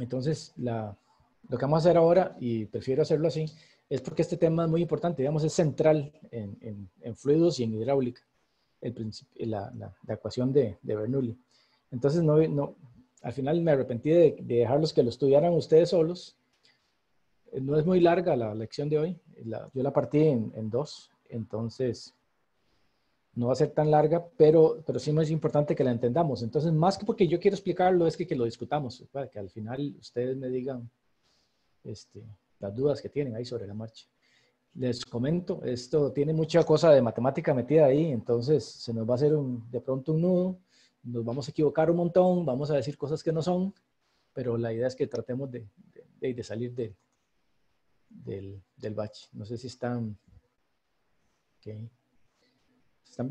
Entonces, lo que vamos a hacer ahora, y prefiero hacerlo así, es porque este tema es muy importante, digamos, es central en fluidos y en hidráulica, la ecuación de Bernoulli. Entonces, al final me arrepentí de dejarlos que lo estudiaran ustedes solos. No es muy larga la lección de hoy, yo la partí en dos, entonces no va a ser tan larga, pero sí es importante que la entendamos. Entonces, más que porque yo quiero explicarlo, es que lo discutamos, para que al final ustedes me digan las dudas que tienen ahí sobre la marcha. Les comento, esto tiene mucha cosa de matemática metida ahí, entonces se nos va a hacer de pronto un nudo, nos vamos a equivocar un montón, vamos a decir cosas que no son, pero la idea es que tratemos de salir del bache. No sé si están, okay.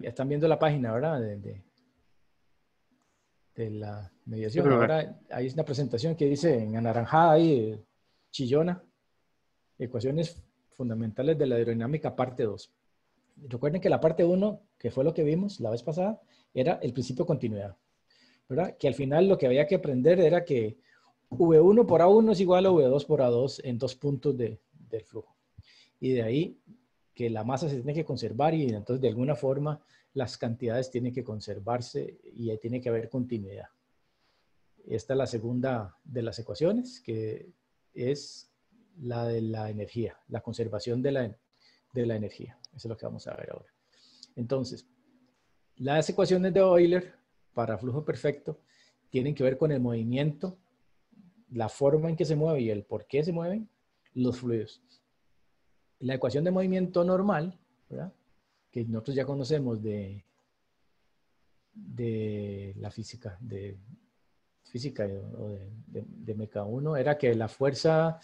Están viendo la página, ¿verdad? De la Sí, mediación. profe. Ahora hay una presentación que dice en anaranjada ahí, chillona, ecuaciones fundamentales de la aerodinámica parte 2. Recuerden que la parte 1, que fue lo que vimos la vez pasada, era el principio de continuidad, ¿verdad? Que al final lo que había que aprender era que V1 por A1 es igual a V2 por A2 en dos puntos del flujo. Y de ahí que la masa se tiene que conservar y entonces de alguna forma las cantidades tienen que conservarse y tiene que haber continuidad. Esta es la segunda de las ecuaciones, que es la de la energía, la conservación de la energía. Eso es lo que vamos a ver ahora. Entonces, las ecuaciones de Euler para flujo perfecto tienen que ver con el movimiento, la forma en que se mueve y el por qué se mueven los fluidos. La ecuación de movimiento normal, ¿verdad?, que nosotros ya conocemos de la física, o de Meca 1, era que la fuerza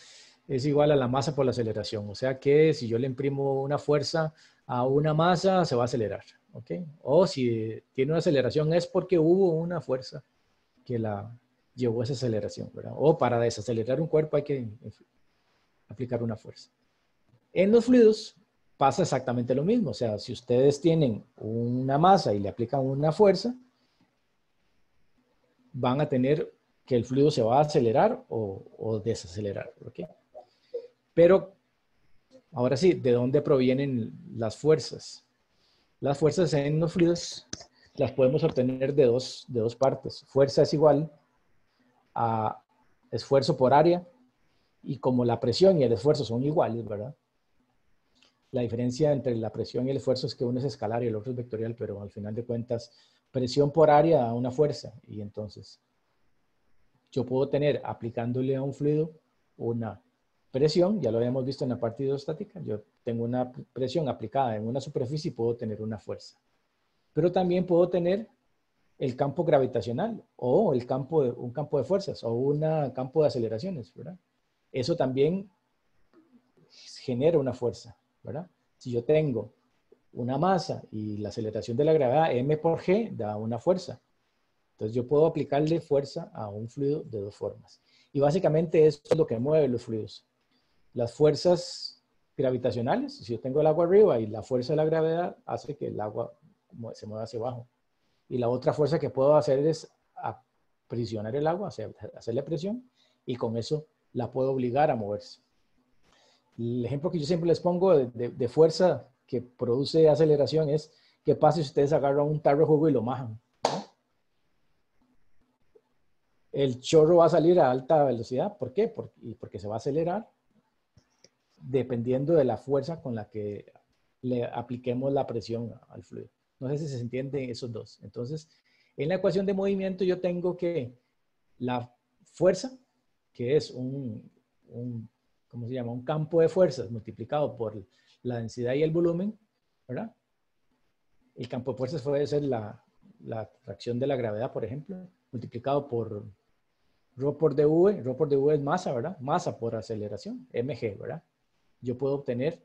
es igual a la masa por la aceleración. O sea que si yo le imprimo una fuerza a una masa, se va a acelerar. ¿Ok? O si tiene una aceleración es porque hubo una fuerza que la llevó a esa aceleración, ¿verdad? O para desacelerar un cuerpo hay que aplicar una fuerza. En los fluidos pasa exactamente lo mismo. O sea, si ustedes tienen una masa y le aplican una fuerza, van a tener que el fluido se va a acelerar o desacelerar. ¿Ok? Pero ahora sí, ¿de dónde provienen las fuerzas? Las fuerzas en los fluidos las podemos obtener de dos partes. Fuerza es igual a esfuerzo por área, y como la presión y el esfuerzo son iguales, ¿verdad? La diferencia entre la presión y el esfuerzo es que uno es escalar y el otro es vectorial, pero al final de cuentas, presión por área da una fuerza, y entonces yo puedo tener, aplicándole a un fluido, una presión, ya lo habíamos visto en la parte hidrostática, yo tengo una presión aplicada en una superficie y puedo tener una fuerza. Pero también puedo tener el campo gravitacional o un campo de fuerzas o un campo de aceleraciones, ¿verdad? Eso también genera una fuerza, ¿verdad? Si yo tengo una masa y la aceleración de la gravedad m por g da una fuerza. Entonces yo puedo aplicarle fuerza a un fluido de dos formas. Y básicamente eso es lo que mueve los fluidos. Las fuerzas gravitacionales, si yo tengo el agua arriba y la fuerza de la gravedad hace que el agua se mueva hacia abajo. Y la otra fuerza que puedo hacer es aprisionar el agua, o sea, hacerle presión, y con eso la puedo obligar a moverse. El ejemplo que yo siempre les pongo de fuerza que produce aceleración es: ¿qué pasa si ustedes agarran un tarro de jugo y lo majan? El chorro va a salir a alta velocidad. ¿Por qué? Porque se va a acelerar dependiendo de la fuerza con la que le apliquemos la presión al fluido. No sé si se entienden esos dos. Entonces, en la ecuación de movimiento yo tengo que la fuerza, que es ¿cómo se llama? Un campo de fuerzas multiplicado por la densidad y el volumen, ¿verdad? El campo de fuerzas puede ser la atracción de la gravedad, por ejemplo, multiplicado por ρ por dv. Ρ por dv es masa, ¿verdad? Masa por aceleración, mg, ¿verdad? Yo puedo obtener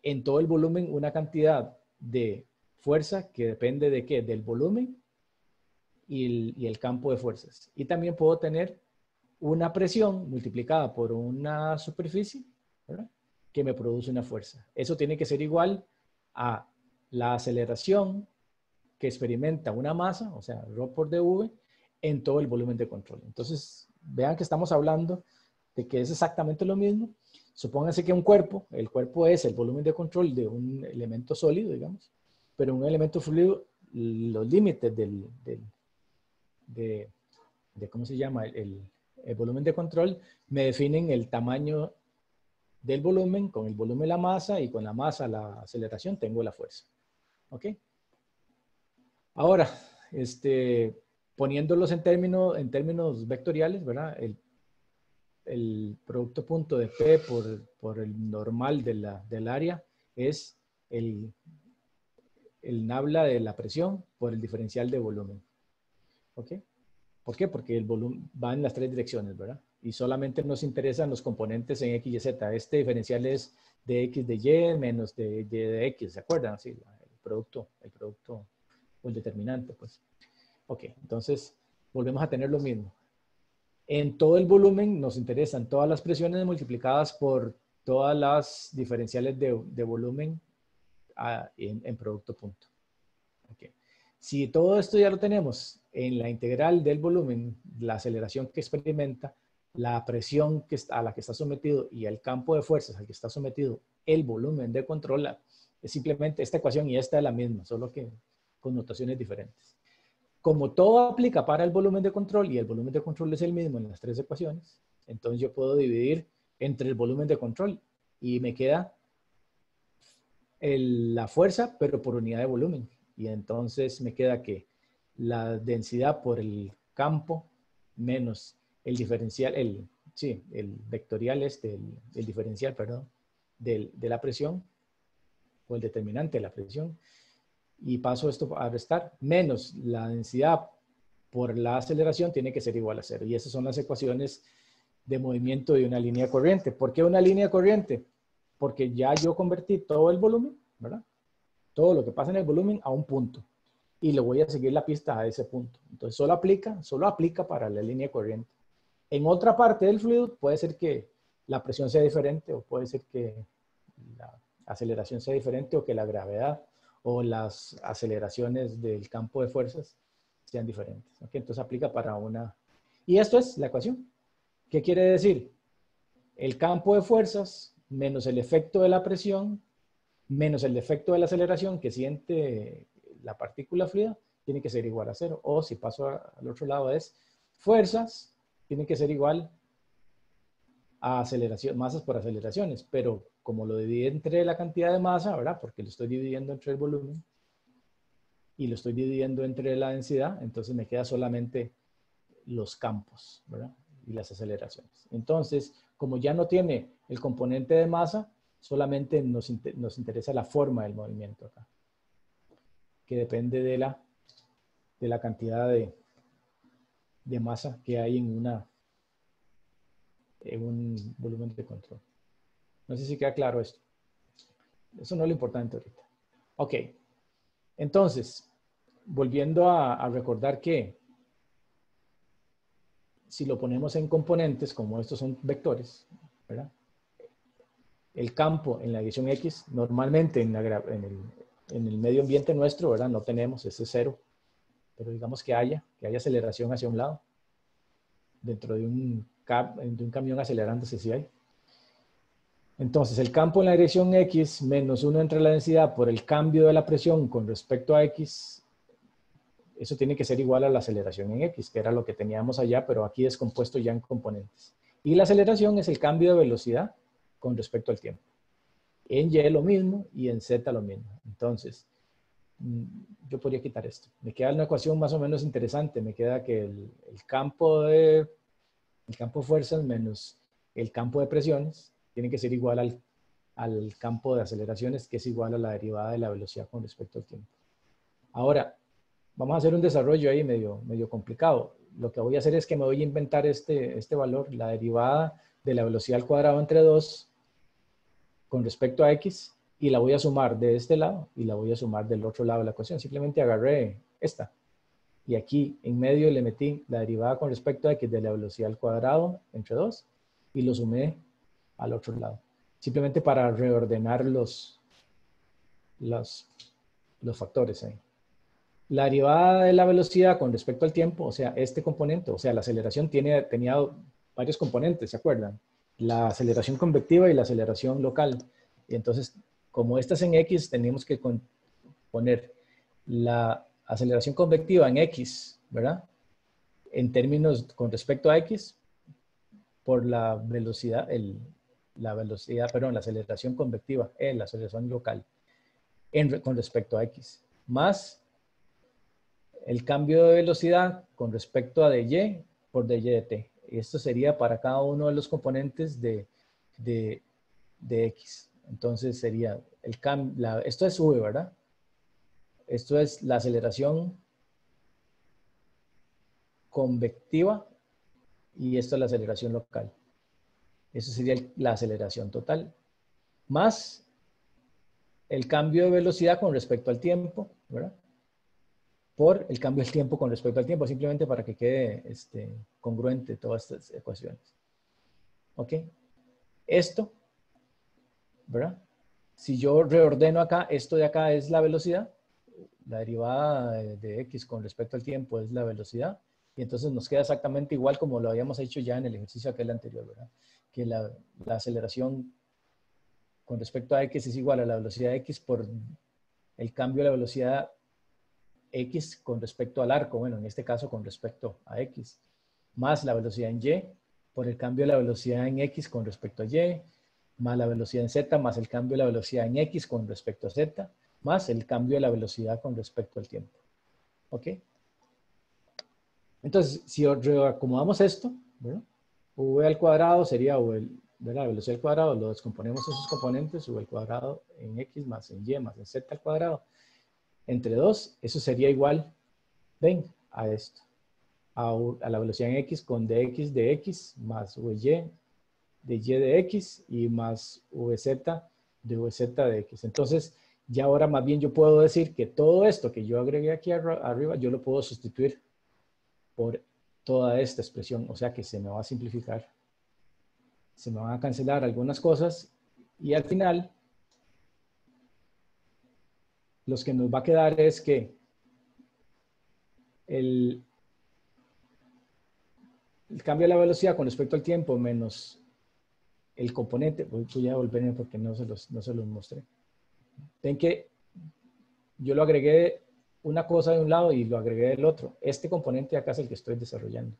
en todo el volumen una cantidad de fuerza que depende de qué, del volumen y el campo de fuerzas. Y también puedo tener una presión multiplicada por una superficie, ¿verdad?, que me produce una fuerza. Eso tiene que ser igual a la aceleración que experimenta una masa, o sea, ρ por dv, en todo el volumen de control. Entonces, vean que estamos hablando de que es exactamente lo mismo. Supónganse que un cuerpo, el cuerpo es el volumen de control de un elemento sólido, digamos, pero un elemento fluido, los límites ¿cómo se llama? El volumen de control me definen el tamaño del volumen, con el volumen la masa, y con la masa la aceleración tengo la fuerza. ¿Ok? Ahora, poniéndolos en términos vectoriales, ¿verdad? El producto punto de P por el normal del área es el nabla de la presión por el diferencial de volumen. ¿Ok? ¿Por qué? Porque el volumen va en las tres direcciones, ¿verdad? Y solamente nos interesan los componentes en X y Z. Este diferencial es de X de Y menos de Y de X, ¿se acuerdan? Sí, el producto o el determinante, pues. Ok, entonces volvemos a tener lo mismo. En todo el volumen nos interesan todas las presiones multiplicadas por todas las diferenciales de volumen en producto punto. Okay. Si todo esto ya lo tenemos en la integral del volumen, la aceleración que experimenta, la presión a la que está sometido y el campo de fuerzas al que está sometido el volumen de control, es simplemente esta ecuación y esta es la misma, solo que con notaciones diferentes. Como todo aplica para el volumen de control y el volumen de control es el mismo en las tres ecuaciones, entonces yo puedo dividir entre el volumen de control y me queda la fuerza, pero por unidad de volumen. Y entonces me queda que la densidad por el campo menos el diferencial, el vectorial el diferencial, perdón, de la presión, o el determinante de la presión, y paso esto a restar, menos la densidad por la aceleración tiene que ser igual a cero. Y esas son las ecuaciones de movimiento de una línea corriente. ¿Por qué una línea corriente? Porque ya yo convertí todo el volumen, ¿verdad? Todo lo que pasa en el volumen a un punto. Y le voy a seguir la pista a ese punto. Entonces solo aplica para la línea corriente. En otra parte del fluido puede ser que la presión sea diferente, o puede ser que la aceleración sea diferente, o que la gravedad o las aceleraciones del campo de fuerzas sean diferentes. ¿Okay? Entonces aplica para una... Y esto es la ecuación. ¿Qué quiere decir? El campo de fuerzas menos el efecto de la presión menos el efecto de la aceleración que siente la partícula fluida tiene que ser igual a cero. O si paso al otro lado es fuerzas tiene que ser igual a aceleración, masas por aceleraciones. Pero como lo dividí entre la cantidad de masa, ¿verdad? Porque lo estoy dividiendo entre el volumen y lo estoy dividiendo entre la densidad, entonces me queda solamente los campos, ¿verdad? Y las aceleraciones. Entonces, como ya no tiene el componente de masa, solamente nos interesa la forma del movimiento acá, que depende de la cantidad de masa que hay en un volumen de control. No sé si queda claro esto. Eso no es lo importante ahorita. Ok. Entonces, volviendo a recordar que si lo ponemos en componentes, como estos son vectores, ¿verdad? El campo en la dirección X, normalmente en el medio ambiente nuestro, ¿verdad? No tenemos ese cero, pero digamos que haya aceleración hacia un lado. Dentro de un camión acelerándose, sí hay. Entonces, el campo en la dirección X menos 1 entre la densidad por el cambio de la presión con respecto a X, eso tiene que ser igual a la aceleración en X, que era lo que teníamos allá, pero aquí descompuesto ya en componentes. Y la aceleración es el cambio de velocidad con respecto al tiempo. En Y lo mismo y en Z lo mismo. Entonces, yo podría quitar esto. Me queda una ecuación más o menos interesante. Me queda que el campo de fuerzas menos el campo de presiones tiene que ser igual al campo de aceleraciones, que es igual a la derivada de la velocidad con respecto al tiempo. Ahora, vamos a hacer un desarrollo ahí medio complicado. Lo que voy a hacer es que me voy a inventar este valor, la derivada de la velocidad al cuadrado entre 2 con respecto a X, y la voy a sumar de este lado y la voy a sumar del otro lado de la ecuación. Simplemente agarré esta y aquí en medio le metí la derivada con respecto a X de la velocidad al cuadrado entre 2 y lo sumé al otro lado. Simplemente para reordenar los factores ahí. la derivada de la velocidad con respecto al tiempo, o sea, este componente, o sea, la aceleración tenía varios componentes, ¿se acuerdan? La aceleración convectiva y la aceleración local. Y entonces, como esta es en X, tenemos que poner la aceleración convectiva en X, ¿verdad? En términos con respecto a X, por la velocidad, perdón, la aceleración convectiva, la aceleración local, con respecto a X, más el cambio de velocidad con respecto a dy por dy de t. Esto sería para cada uno de los componentes de x. Entonces sería esto es v, ¿verdad? Esto es la aceleración convectiva y esto es la aceleración local. Eso sería la aceleración total. Más el cambio de velocidad con respecto al tiempo, ¿verdad? Por el cambio del tiempo con respecto al tiempo, simplemente para que quede congruente todas estas ecuaciones. ¿Ok? Esto, ¿verdad? Si yo reordeno acá, esto de acá es la velocidad, la derivada de x con respecto al tiempo es la velocidad, y entonces nos queda exactamente igual como lo habíamos hecho ya en el ejercicio aquel anterior, ¿verdad? Que la aceleración con respecto a x es igual a la velocidad de x por el cambio de la velocidad x con respecto al arco, bueno, en este caso con respecto a x, más la velocidad en y por el cambio de la velocidad en x con respecto a y, más la velocidad en z, más el cambio de la velocidad en x con respecto a z, más el cambio de la velocidad con respecto al tiempo. ¿Ok? Entonces, si reacomodamos esto, ¿verdad? V al cuadrado sería la velocidad al cuadrado, lo descomponemos en sus componentes, V al cuadrado en x más en y más en z al cuadrado, entre 2, eso sería igual, ven, a esto, a la velocidad en x con dx de x más vy de y de x y más vz de vz de x. Entonces, ya ahora más bien yo puedo decir que todo esto que yo agregué aquí arriba, yo lo puedo sustituir por toda esta expresión. O sea que se me va a simplificar. Se me van a cancelar algunas cosas y al final los que nos va a quedar es que el cambio de la velocidad con respecto al tiempo menos el componente, voy a volver porque no se los mostré. Ven que yo lo agregué una cosa de un lado y lo agregué del otro. Este componente acá es el que estoy desarrollando.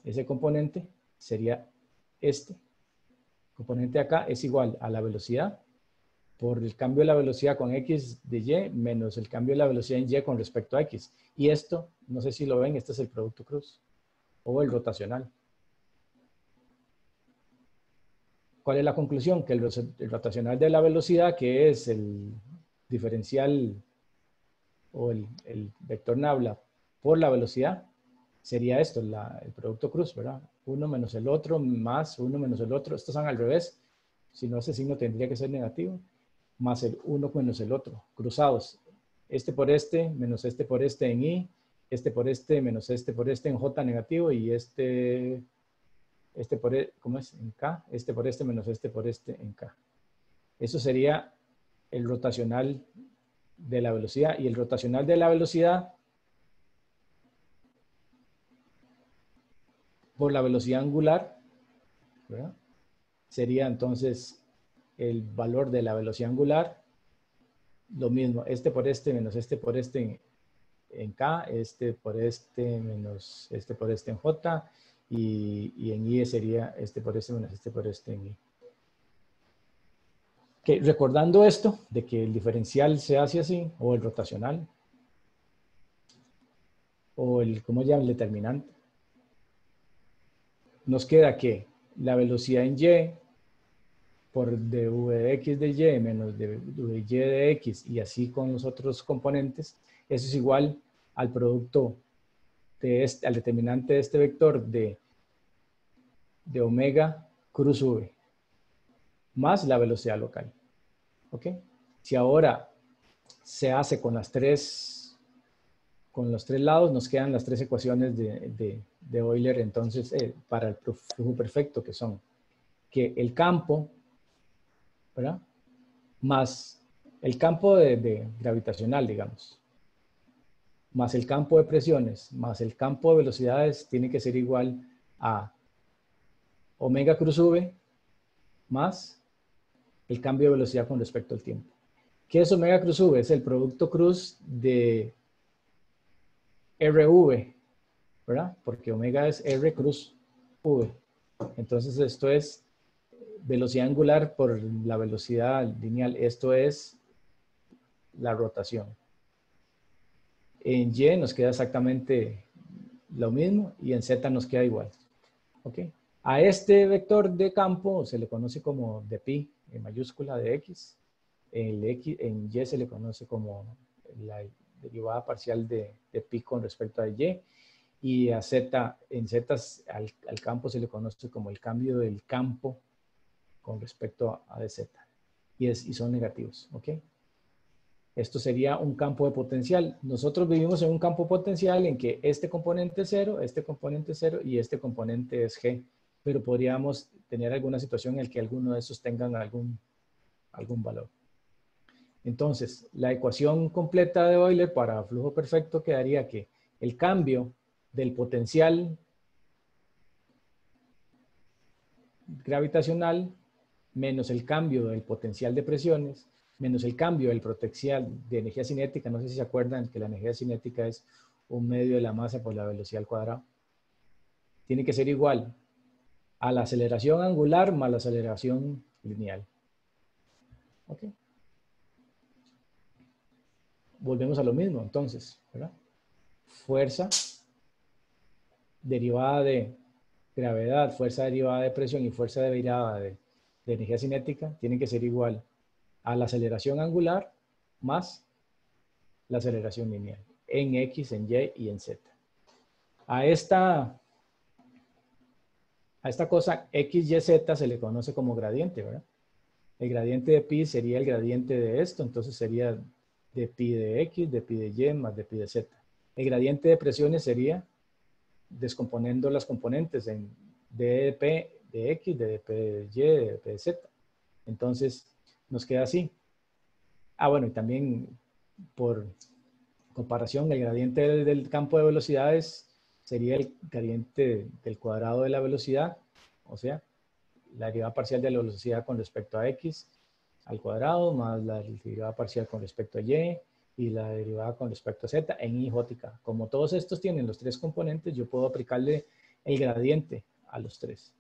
Ese componente sería este. El componente acá es igual a la velocidad por el cambio de la velocidad con x de y menos el cambio de la velocidad en y con respecto a x. Y esto, no sé si lo ven, este es el producto cruz o el rotacional. ¿Cuál es la conclusión? Que el rotacional de la velocidad, que es el diferencial o el vector nabla por la velocidad, sería esto, el producto cruz, ¿verdad? Uno menos el otro, más uno menos el otro. Estos son al revés. Si no, ese signo tendría que ser negativo. Más el uno menos el otro, cruzados. Este por este, menos este por este en I, este por este, menos este por este en J negativo, y este por, ¿cómo es? En K, este por este, menos este por este en K. Eso sería el rotacional de la velocidad. Y el rotacional de la velocidad por la velocidad angular, ¿verdad? Sería entonces el valor de la velocidad angular, lo mismo, este por este menos este por este en K, este por este menos este por este en J, y en I sería este por este menos este por este en I. Que, recordando esto, de que el diferencial se hace así, o el rotacional, o el, ¿cómo se llama? El determinante, nos queda que la velocidad en Y por dv de x de y menos dv y de x, y así con los otros componentes, eso es igual al producto al determinante de este vector de omega cruz v, más la velocidad local. ¿Ok? Si ahora se hace con los tres lados, nos quedan las tres ecuaciones de Euler, entonces, para el flujo perfecto, que son que el campo, ¿verdad? Más el campo de gravitacional, digamos, más el campo de presiones, más el campo de velocidades, tiene que ser igual a omega cruz V más el cambio de velocidad con respecto al tiempo. ¿Qué es omega cruz V? Es el producto cruz de RV, ¿verdad? Porque omega es R cruz V. Entonces esto es velocidad angular por la velocidad lineal. Esto es la rotación. En Y nos queda exactamente lo mismo y en Z nos queda igual. ¿Ok? A este vector de campo se le conoce como de pi, en mayúscula de X. En Y se le conoce como la derivada parcial de pi con respecto a Y. Y a Z, en Z al campo se le conoce como el cambio del campo con respecto a dz. Y son negativos. ¿Ok? Esto sería un campo de potencial. Nosotros vivimos en un campo potencial en que este componente es 0 y este componente es G. Pero podríamos tener alguna situación en la que alguno de esos tengan algún valor. Entonces, la ecuación completa de Euler para flujo perfecto quedaría que el cambio del potencial gravitacional menos el cambio del potencial de presiones menos el cambio del potencial de energía cinética. No sé si se acuerdan que la energía cinética es un medio de la masa por la velocidad al cuadrado. Tiene que ser igual a la aceleración angular más la aceleración lineal. ¿Ok? Volvemos a lo mismo, entonces, ¿verdad? Fuerza derivada de gravedad, fuerza derivada de presión y fuerza derivada de energía cinética tienen que ser igual a la aceleración angular más la aceleración lineal en X, en Y y en Z. A esta cosa X, Y, Z se le conoce como gradiente, ¿verdad? El gradiente de pi sería el gradiente de esto, entonces sería de pi de X, de pi de Y más de pi de Z. El gradiente de presiones sería descomponiendo las componentes en dp de X, de dp de Y, de dp de Z. Entonces nos queda así. Ah, bueno, y también por comparación, el gradiente del campo de velocidades sería el gradiente del cuadrado de la velocidad, o sea, la derivada parcial de la velocidad con respecto a X al cuadrado, más la derivada parcial con respecto a Y, y la derivada con respecto a Z en I J. Como todos estos tienen los tres componentes, yo puedo aplicarle el gradiente a los tres.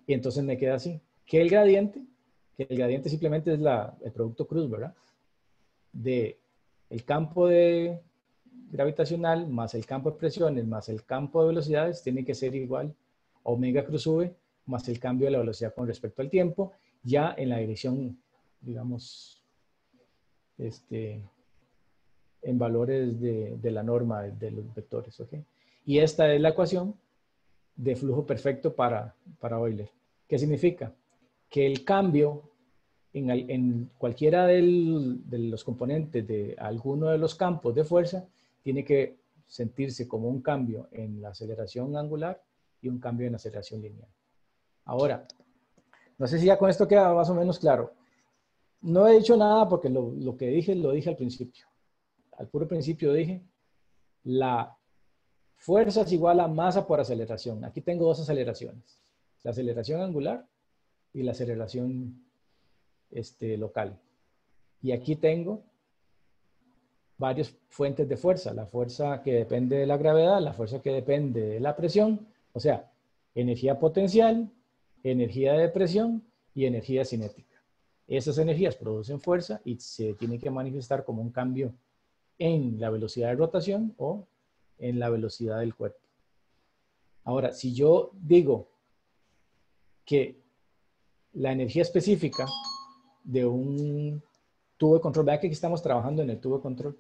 Y entonces me queda así. Que el gradiente simplemente es el producto cruz, ¿verdad? De el campo gravitacional más el campo de presiones más el campo de velocidades tiene que ser igual a omega cruz V más el cambio de la velocidad con respecto al tiempo, ya en la dirección, digamos, en valores de la norma de los vectores. ¿Ok? Y esta es la ecuación de flujo perfecto para Euler. ¿Qué significa? Que el cambio en cualquiera de los componentes de alguno de los campos de fuerza tiene que sentirse como un cambio en la aceleración angular y un cambio en la aceleración lineal. Ahora, no sé si ya con esto queda más o menos claro. No he dicho nada porque lo que dije lo dije al principio. Al puro principio dije, la fuerza es igual a masa por aceleración. Aquí tengo dos aceleraciones. La aceleración angular y la aceleración local. Y aquí tengo varias fuentes de fuerza. La fuerza que depende de la gravedad, la fuerza que depende de la presión, o sea, energía potencial, energía de presión y energía cinética. Esas energías producen fuerza y se tiene que manifestar como un cambio en la velocidad de rotación o en la velocidad del cuerpo. Ahora, si yo digo que la energía específica de un tubo de control, vea que aquí estamos trabajando en el tubo de control.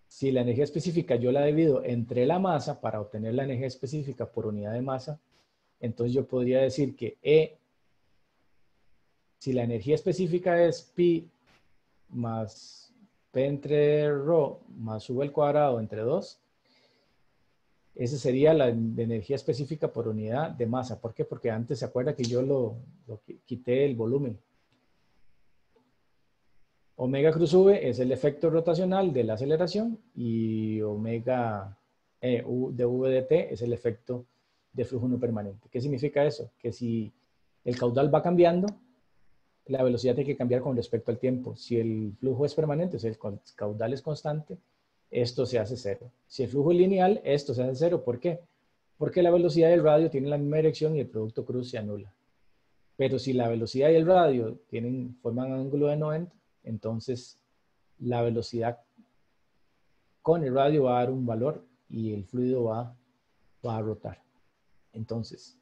Si la energía específica yo la divido entre la masa para obtener la energía específica por unidad de masa, entonces yo podría decir que E, si la energía específica es pi más P entre rho más V al cuadrado entre 2, esa sería la energía específica por unidad de masa. ¿Por qué? Porque antes se acuerda que yo lo quité el volumen. Omega cruz V es el efecto rotacional de la aceleración y omega U de V de T es el efecto de flujo no permanente. ¿Qué significa eso? Que si el caudal va cambiando, la velocidad tiene que cambiar con respecto al tiempo. Si el flujo es permanente, o sea, el caudal es constante, esto se hace cero. Si el flujo es lineal, esto se hace cero. ¿Por qué? Porque la velocidad del radio tiene la misma dirección y el producto cruz se anula. Pero si la velocidad y el radio forman un ángulo de 90, entonces la velocidad con el radio va a dar un valor y el fluido va a rotar. Entonces,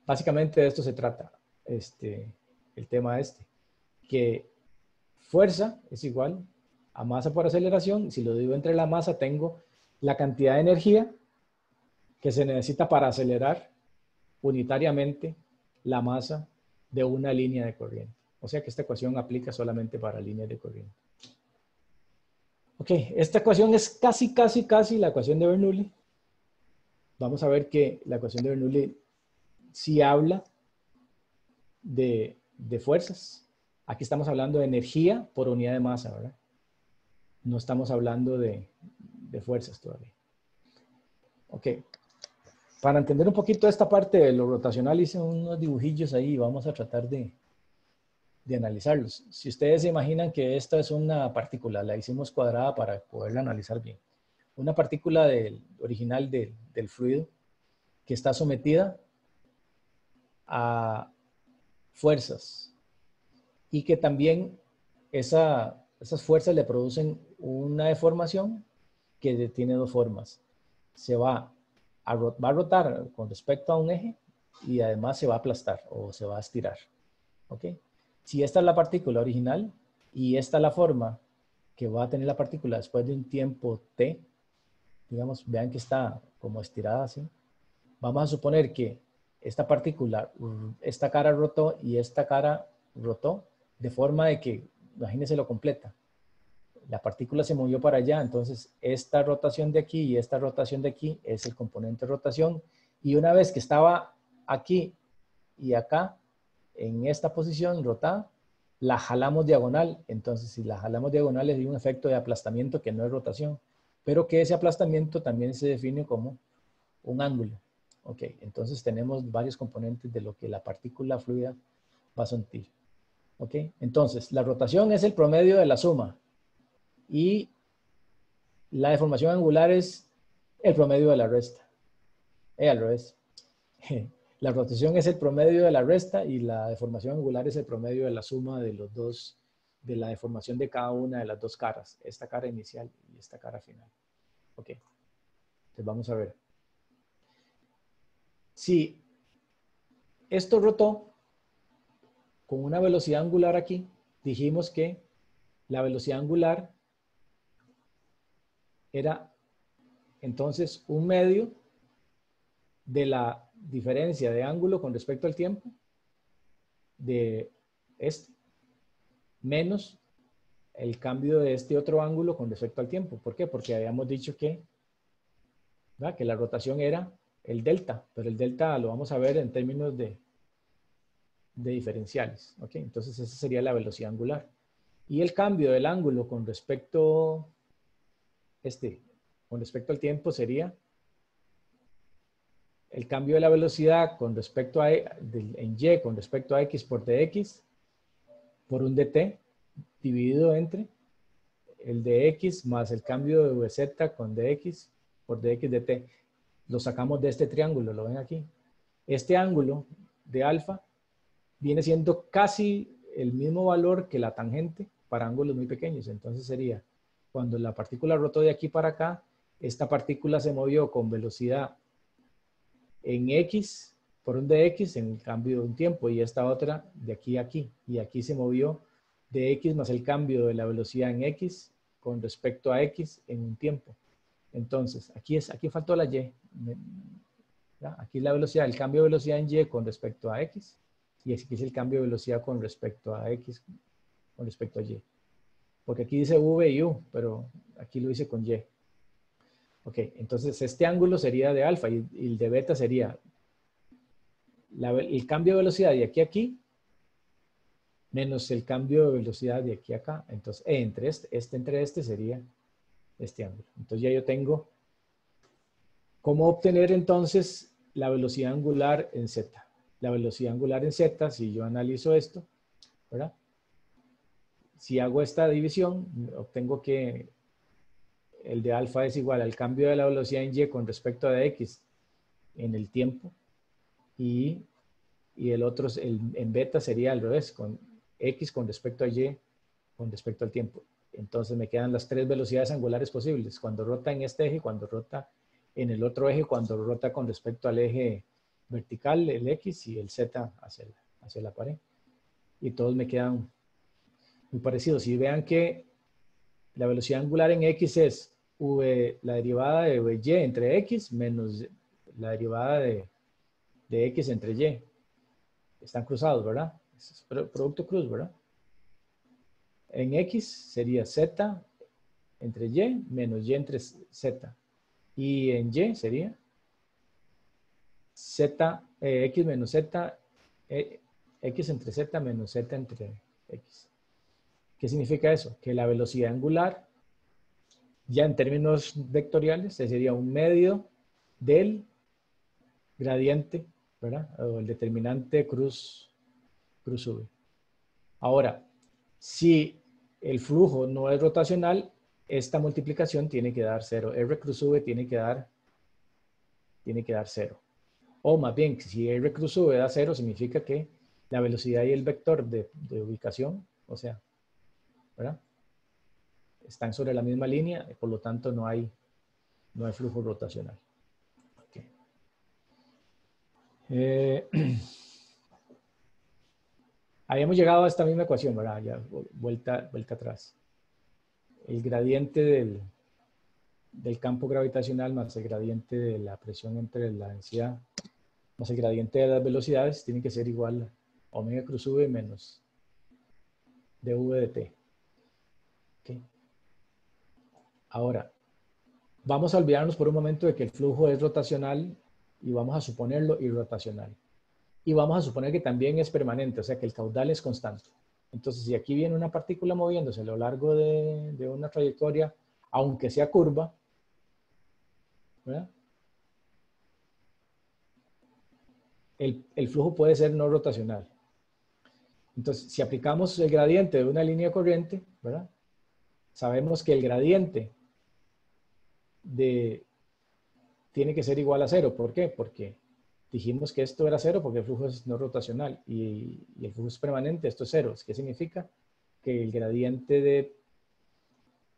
básicamente de esto se trata el tema que fuerza es igual a masa por aceleración. Si lo divido entre la masa, tengo la cantidad de energía que se necesita para acelerar unitariamente la masa de una línea de corriente. O sea que esta ecuación aplica solamente para líneas de corriente. Ok, esta ecuación es casi la ecuación de Bernoulli. Vamos a ver que la ecuación de Bernoulli sí habla de fuerzas. Aquí estamos hablando de energía por unidad de masa, ¿verdad? No estamos hablando de fuerzas todavía. Ok. Para entender un poquito esta parte de lo rotacional, hice unos dibujillos ahí y vamos a tratar de analizarlos. Si ustedes se imaginan que esta es una partícula, la hicimos cuadrada para poderla analizar bien. Una partícula original del fluido que está sometida a fuerzas y que también esas fuerzas le producen una deformación que tiene dos formas. Va a rotar con respecto a un eje y además se va a aplastar o se va a estirar. ¿Ok? Si esta es la partícula original y esta es la forma que va a tener la partícula después de un tiempo t, digamos, vean que está como estirada así, vamos a suponer que esta partícula, esta cara rotó y esta cara rotó de forma de que, imagínense lo completa, la partícula se movió para allá, entonces esta rotación de aquí y esta rotación de aquí es el componente de rotación, y una vez que estaba aquí y acá, en esta posición rotada, la jalamos diagonal. Entonces, si la jalamos diagonal, es un efecto de aplastamiento que no es rotación, pero que ese aplastamiento también se define como un ángulo. Ok, entonces tenemos varios componentes de lo que la partícula fluida va a sentir. Ok, entonces la rotación es el promedio de la suma y la deformación angular es el promedio de la resta. Al revés. La rotación es el promedio de la resta y la deformación angular es el promedio de la suma de los dos, de la deformación de cada una de las dos caras, esta cara inicial y esta cara final. Ok, entonces vamos a ver. Si esto rotó con una velocidad angular aquí, dijimos que la velocidad angular era entonces un medio de la diferencia de ángulo con respecto al tiempo de menos el cambio de este otro ángulo con respecto al tiempo. ¿Por qué? Porque habíamos dicho que la rotación era el delta, pero el delta lo vamos a ver en términos de diferenciales. ¿Ok? Entonces esa sería la velocidad angular. Y el cambio del ángulo con respecto al tiempo sería el cambio de la velocidad con respecto a en y con respecto a x por dx por un dt dividido entre el dx más el cambio de vz con dx por dx dt. Lo sacamos de este triángulo, lo ven aquí. Este ángulo de alfa viene siendo casi el mismo valor que la tangente para ángulos muy pequeños. Entonces sería, cuando la partícula rotó de aquí para acá, esta partícula se movió con velocidad en x por un dx en el cambio de un tiempo y esta otra de aquí a aquí. Y aquí se movió de x más el cambio de la velocidad en x con respecto a x en un tiempo. Entonces, aquí faltó la y. Aquí es la velocidad, el cambio de velocidad en y con respecto a x. Y aquí es el cambio de velocidad con respecto a x con respecto a y. Porque aquí dice v y u, pero aquí lo hice con y. Ok, entonces este ángulo sería de alfa y el de beta sería el cambio de velocidad de aquí a aquí menos el cambio de velocidad de aquí a acá. Entonces, entre este sería este ángulo. Entonces ya yo tengo cómo obtener entonces la velocidad angular en Z. La velocidad angular en Z, si yo analizo esto, ¿verdad? Si hago esta división, obtengo que el de alfa es igual al cambio de la velocidad en Y con respecto a X en el tiempo, y el otro en beta sería al revés, con X con respecto a Y con respecto al tiempo. Entonces me quedan las tres velocidades angulares posibles, cuando rota en este eje, cuando rota en el otro eje, cuando rota con respecto al eje vertical, el X, y el Z hacia la pared. Y todos me quedan muy parecidos. Y vean que la velocidad angular en X es la derivada de Y entre X menos la derivada de X entre Y. Están cruzados, ¿verdad? Es producto cruz, ¿verdad? En X sería Z entre Y menos Y entre Z. Y en Y sería Z, X menos Z, X entre Z menos Z entre X. ¿Qué significa eso? Que la velocidad angular, ya en términos vectoriales, sería un medio del gradiente, ¿verdad? O el determinante cruz V. Ahora, si el flujo no es rotacional, esta multiplicación tiene que dar 0. R cruz V tiene que dar 0. O más bien, si R cruz V da 0, significa que la velocidad y el vector de ubicación, o sea, ¿verdad? Están sobre la misma línea, por lo tanto no hay flujo rotacional. Okay. Habíamos llegado a esta misma ecuación, ¿verdad? Ya vuelta atrás. El gradiente del campo gravitacional más el gradiente de la presión entre la densidad más el gradiente de las velocidades tiene que ser igual a omega cruz V menos dv de t. Okay. Ahora, vamos a olvidarnos por un momento de que el flujo es rotacional y vamos a suponerlo irrotacional. Y vamos a suponer que también es permanente, o sea que el caudal es constante. Entonces, si aquí viene una partícula moviéndose a lo largo de una trayectoria, aunque sea curva, ¿verdad? El flujo puede ser no rotacional. Entonces, si aplicamos el gradiente de una línea corriente, ¿verdad? Sabemos que el gradiente tiene que ser igual a 0. ¿Por qué? Porque dijimos que esto era 0 porque el flujo es no rotacional y el flujo es permanente, esto es 0. ¿Qué significa? Que el gradiente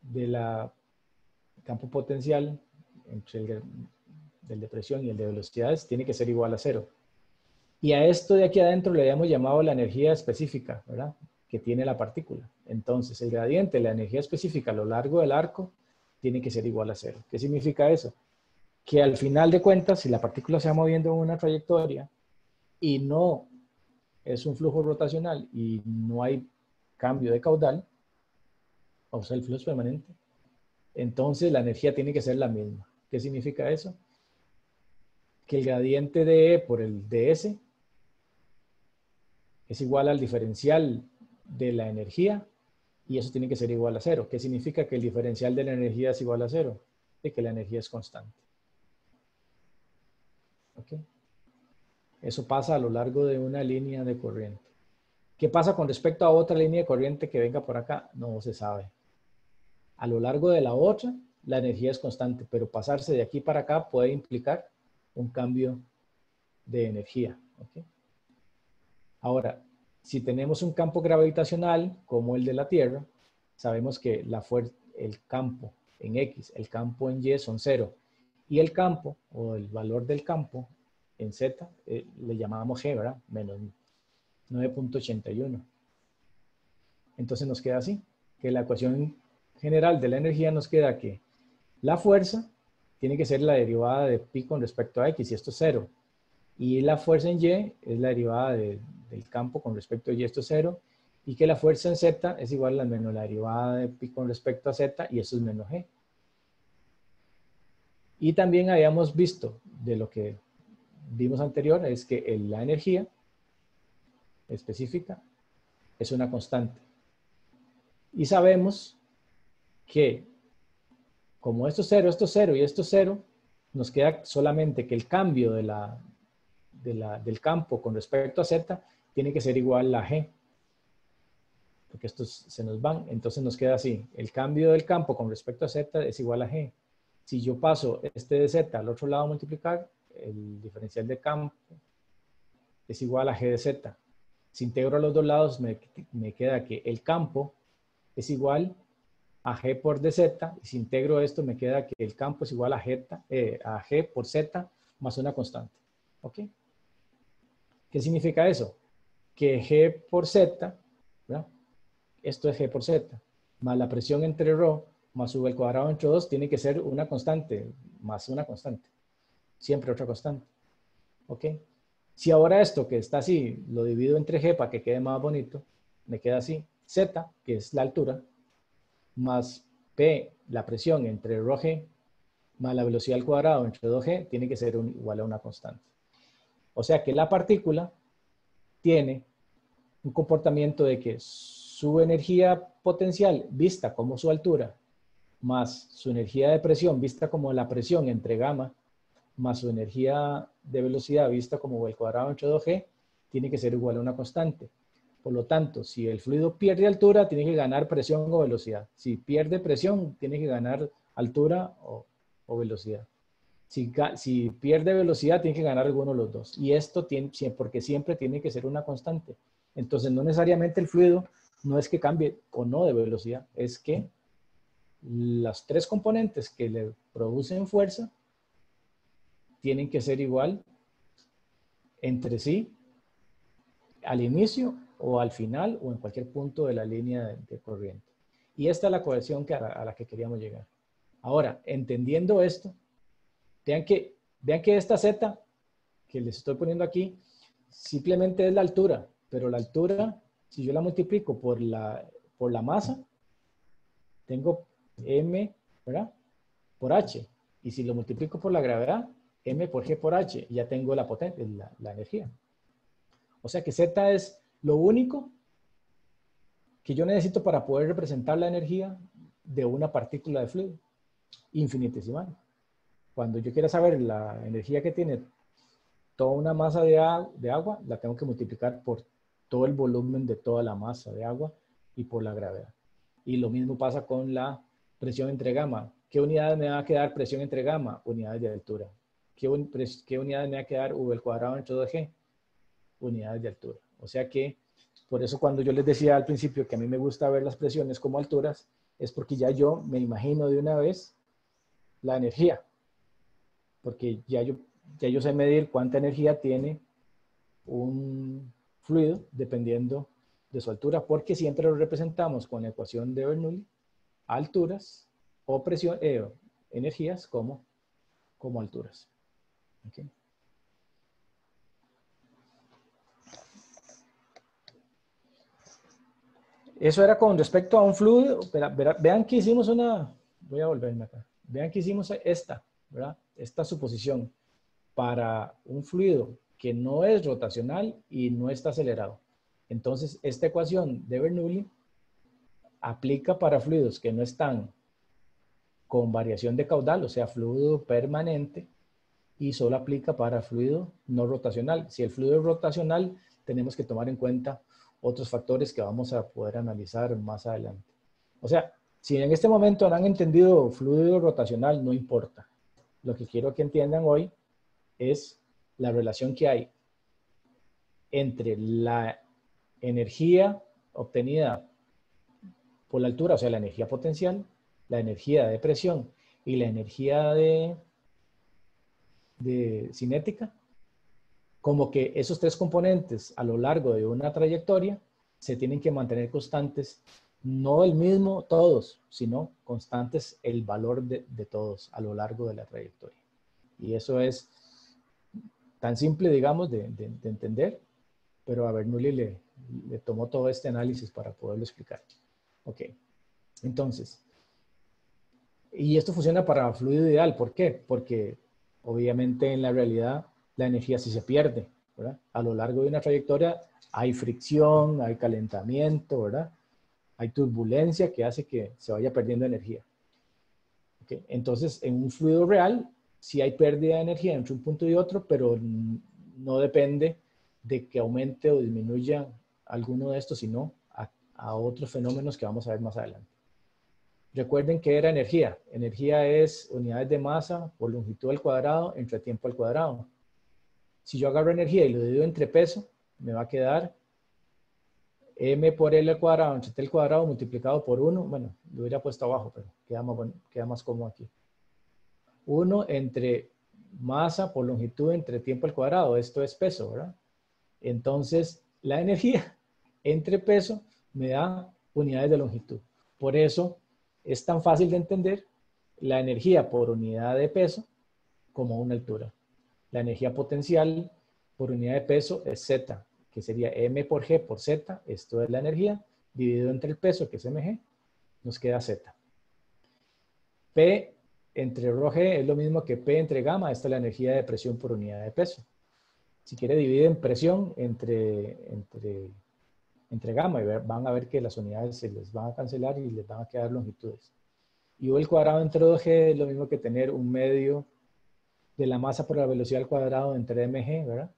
de la campo potencial entre el de presión y el de velocidades tiene que ser igual a 0. Y a esto de aquí adentro le habíamos llamado la energía específica, ¿verdad? Que tiene la partícula. Entonces, el gradiente de la energía específica a lo largo del arco tiene que ser igual a 0. ¿Qué significa eso? Que al final de cuentas, si la partícula se va moviendo en una trayectoria y no es un flujo rotacional y no hay cambio de caudal, o sea, el flujo es permanente, entonces la energía tiene que ser la misma. ¿Qué significa eso? Que el gradiente de E por el ds es igual al diferencial de la energía y eso tiene que ser igual a 0. ¿Qué significa que el diferencial de la energía es igual a 0? Y que la energía es constante. ¿Okay? Eso pasa a lo largo de una línea de corriente. ¿Qué pasa con respecto a otra línea de corriente que venga por acá? No se sabe. A lo largo de la otra, la energía es constante, pero pasarse de aquí para acá puede implicar un cambio de energía. ¿Okay? Ahora, si tenemos un campo gravitacional como el de la Tierra, sabemos que el campo en X, el campo en Y son 0. Y el campo, o el valor del campo en Z, le llamamos G, ¿verdad? Menos 9.81. Entonces nos queda así, que la ecuación general de la energía nos queda que la fuerza tiene que ser la derivada de pi con respecto a X, y esto es 0. Y la fuerza en Y es la derivada del campo con respecto a Y, esto es 0. Y que la fuerza en Z es igual a menos la derivada de pi con respecto a Z, y eso es menos G. Y también habíamos visto de lo que vimos anterior, es que la energía específica es una constante. Y sabemos que como esto es 0 y esto es 0, nos queda solamente que el cambio del campo con respecto a Z tiene que ser igual a G, porque estos se nos van. Entonces nos queda así. El cambio del campo con respecto a Z es igual a G. Si yo paso este de Z al otro lado a multiplicar, el diferencial de campo es igual a G de Z. Si integro a los dos lados, me queda que el campo es igual a G por dz, y si integro esto, me queda que el campo es igual a G por Z más una constante. ¿Ok? ¿Qué significa eso? Que G por Z, ¿verdad? Esto es G por Z, más la presión entre ρ más V al cuadrado entre 2 tiene que ser una constante, más una constante. Siempre otra constante. ¿Ok? Si ahora esto que está así, lo divido entre G para que quede más bonito, me queda así. Z, que es la altura, más P, la presión entre ρg, más la velocidad al cuadrado entre 2G, tiene que ser igual a una constante. O sea que la partícula tiene un comportamiento de que su energía potencial vista como su altura, más su energía de presión vista como la presión entre gamma, más su energía de velocidad vista como V al cuadrado entre 2G, tiene que ser igual a una constante. Por lo tanto, si el fluido pierde altura, tiene que ganar presión o velocidad. Si pierde presión, tiene que ganar altura o velocidad. Si pierde velocidad, tiene que ganar alguno de los dos. Y esto tiene, porque siempre tiene que ser una constante. Entonces, no necesariamente el fluido no es que cambie o no de velocidad, es que las tres componentes que le producen fuerza tienen que ser igual entre sí al inicio o al final o en cualquier punto de la línea de corriente. Y esta es la cohesión a la que queríamos llegar. Ahora, entendiendo esto, vean que esta Z que les estoy poniendo aquí simplemente es la altura, pero la altura, si yo la multiplico por la masa, tengo M, ¿verdad? Por H. Y si lo multiplico por la gravedad, M por G por H, ya tengo la energía. O sea que Z es lo único que yo necesito para poder representar la energía de una partícula de fluido infinitesimal. Cuando yo quiera saber la energía que tiene toda una masa de agua, la tengo que multiplicar por todo el volumen de toda la masa de agua y por la gravedad. Y lo mismo pasa con la presión entre gamma. ¿Qué unidades me va a quedar presión entre gamma? Unidades de altura. ¿Qué unidades me va a quedar V al cuadrado entre 2G? Unidades de altura. O sea que, por eso cuando yo les decía al principio que a mí me gusta ver las presiones como alturas, es porque ya yo me imagino de una vez la energía. Porque ya yo sé medir cuánta energía tiene un fluido dependiendo de su altura, porque siempre lo representamos con la ecuación de Bernoulli, alturas o presión, energías como alturas. ¿Okay? Eso era con respecto a un fluido. Vean que hicimos voy a volverme acá. Vean que hicimos ¿verdad? Esta suposición para un fluido que no es rotacional y no está acelerado. Entonces, esta ecuación de Bernoulli aplica para fluidos que no están con variación de caudal, o sea, fluido permanente, y solo aplica para fluido no rotacional. Si el fluido es rotacional, tenemos que tomar en cuenta otros factores que vamos a poder analizar más adelante. O sea, si en este momento no han entendido fluido rotacional, no importa. Lo que quiero que entiendan hoy es la relación que hay entre la energía obtenida por la altura, o sea, la energía potencial, la energía de presión y la energía de cinética, como que esos tres componentes a lo largo de una trayectoria se tienen que mantener constantes, no el mismo todos, sino constantes el valor de todos a lo largo de la trayectoria. Y eso es tan simple, digamos, de entender, pero a Bernoulli le tomó todo este análisis para poderlo explicar. Ok, entonces, y esto funciona para fluido ideal. ¿Por qué? Porque obviamente en la realidad la energía sí se pierde, ¿verdad? A lo largo de una trayectoria hay fricción, hay calentamiento, ¿verdad? Hay turbulencia que hace que se vaya perdiendo energía. ¿Okay? Entonces, en un fluido real, sí hay pérdida de energía entre un punto y otro, pero no depende de que aumente o disminuya alguno de estos, sino a otros fenómenos que vamos a ver más adelante. Recuerden que era energía. Energía es unidades de masa por longitud al cuadrado entre tiempo al cuadrado. Si yo agarro energía y lo divido entre peso, me va a quedar m por L al cuadrado entre T al cuadrado multiplicado por 1. Bueno, lo hubiera puesto abajo, pero queda más cómodo aquí. 1 entre masa por longitud entre tiempo al cuadrado. Esto es peso, ¿verdad? Entonces, la energía entre peso me da unidades de longitud. Por eso es tan fácil de entender la energía por unidad de peso como una altura. La energía potencial por unidad de peso es Z, que sería M por G por Z. Esto es la energía dividido entre el peso, que es mg, nos queda Z. P entre ρg es lo mismo que P entre gamma. Esta es la energía de presión por unidad de peso. Si quiere, dividen presión entre gamma y van a ver que las unidades se les van a cancelar y les van a quedar longitudes. Y U al cuadrado entre 2G es lo mismo que tener un medio de la masa por la velocidad al cuadrado entre mg, ¿verdad?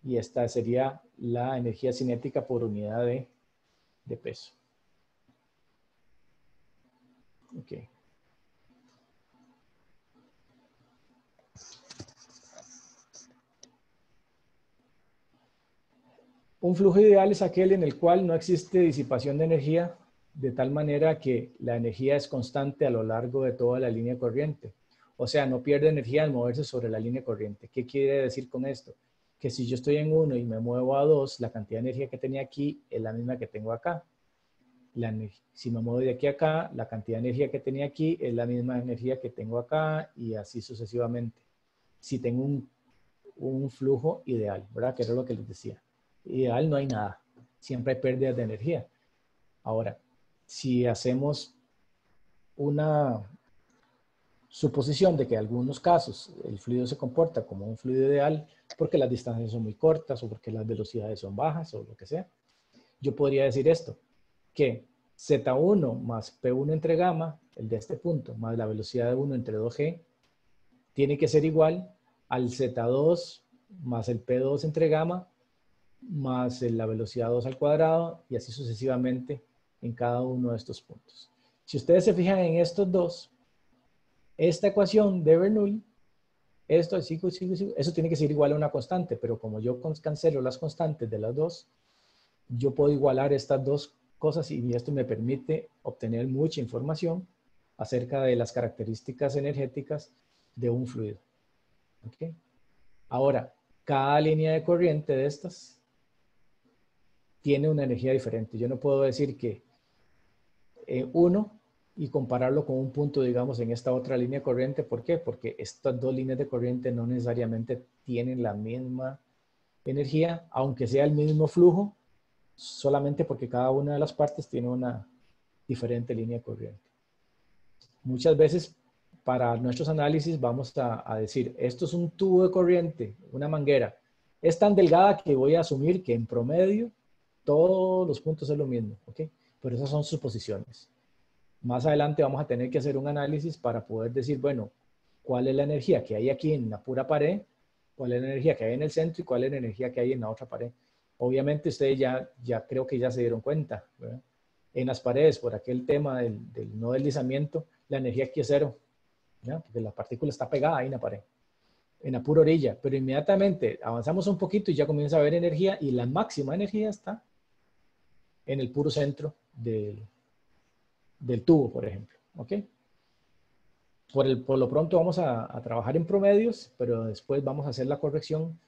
Y esta sería la energía cinética por unidad de peso. Ok. Un flujo ideal es aquel en el cual no existe disipación de energía de tal manera que la energía es constante a lo largo de toda la línea corriente. O sea, no pierde energía al moverse sobre la línea corriente. ¿Qué quiere decir con esto? Que si yo estoy en 1 y me muevo a 2, la cantidad de energía que tenía aquí es la misma que tengo acá. Si me muevo de aquí a acá, la cantidad de energía que tenía aquí es la misma energía que tengo acá y así sucesivamente. Si tengo un flujo ideal, ¿verdad? Que era lo que les decía. Ideal no hay nada. Siempre hay pérdidas de energía. Ahora, si hacemos una suposición de que en algunos casos el fluido se comporta como un fluido ideal porque las distancias son muy cortas o porque las velocidades son bajas o lo que sea, yo podría decir esto, que Z1 más P1 entre gamma, el de este punto, más la velocidad de 1 entre 2G, tiene que ser igual al Z2 más el P2 entre gamma, más la velocidad 2 al cuadrado, y así sucesivamente en cada uno de estos puntos. Si ustedes se fijan en estos dos, esta ecuación de Bernoulli, esto sigo, eso tiene que ser igual a una constante, pero como yo cancelo las constantes de las dos, yo puedo igualar estas dos cosas y esto me permite obtener mucha información acerca de las características energéticas de un fluido. ¿Okay? Ahora, cada línea de corriente de estas tiene una energía diferente. Yo no puedo decir que uno y compararlo con un punto, digamos, en esta otra línea de corriente. ¿Por qué? Porque estas dos líneas de corriente no necesariamente tienen la misma energía, aunque sea el mismo flujo, solamente porque cada una de las partes tiene una diferente línea de corriente. Muchas veces para nuestros análisis vamos a decir, esto es un tubo de corriente, una manguera. Es tan delgada que voy a asumir que en promedio todos los puntos es lo mismo, ¿ok? Pero esas son suposiciones. Más adelante vamos a tener que hacer un análisis para poder decir, bueno, ¿cuál es la energía que hay aquí en la pura pared? ¿Cuál es la energía que hay en el centro? ¿Y cuál es la energía que hay en la otra pared? Obviamente ustedes ya creo que ya se dieron cuenta, ¿verdad? En las paredes, por aquel tema del no deslizamiento, la energía aquí es cero, ¿ya? Porque la partícula está pegada ahí en la pared, en la pura orilla, pero inmediatamente avanzamos un poquito y ya comienza a haber energía y la máxima energía está en el puro centro del tubo, por ejemplo, ¿ok? Por lo pronto vamos a trabajar en promedios, pero después vamos a hacer la corrección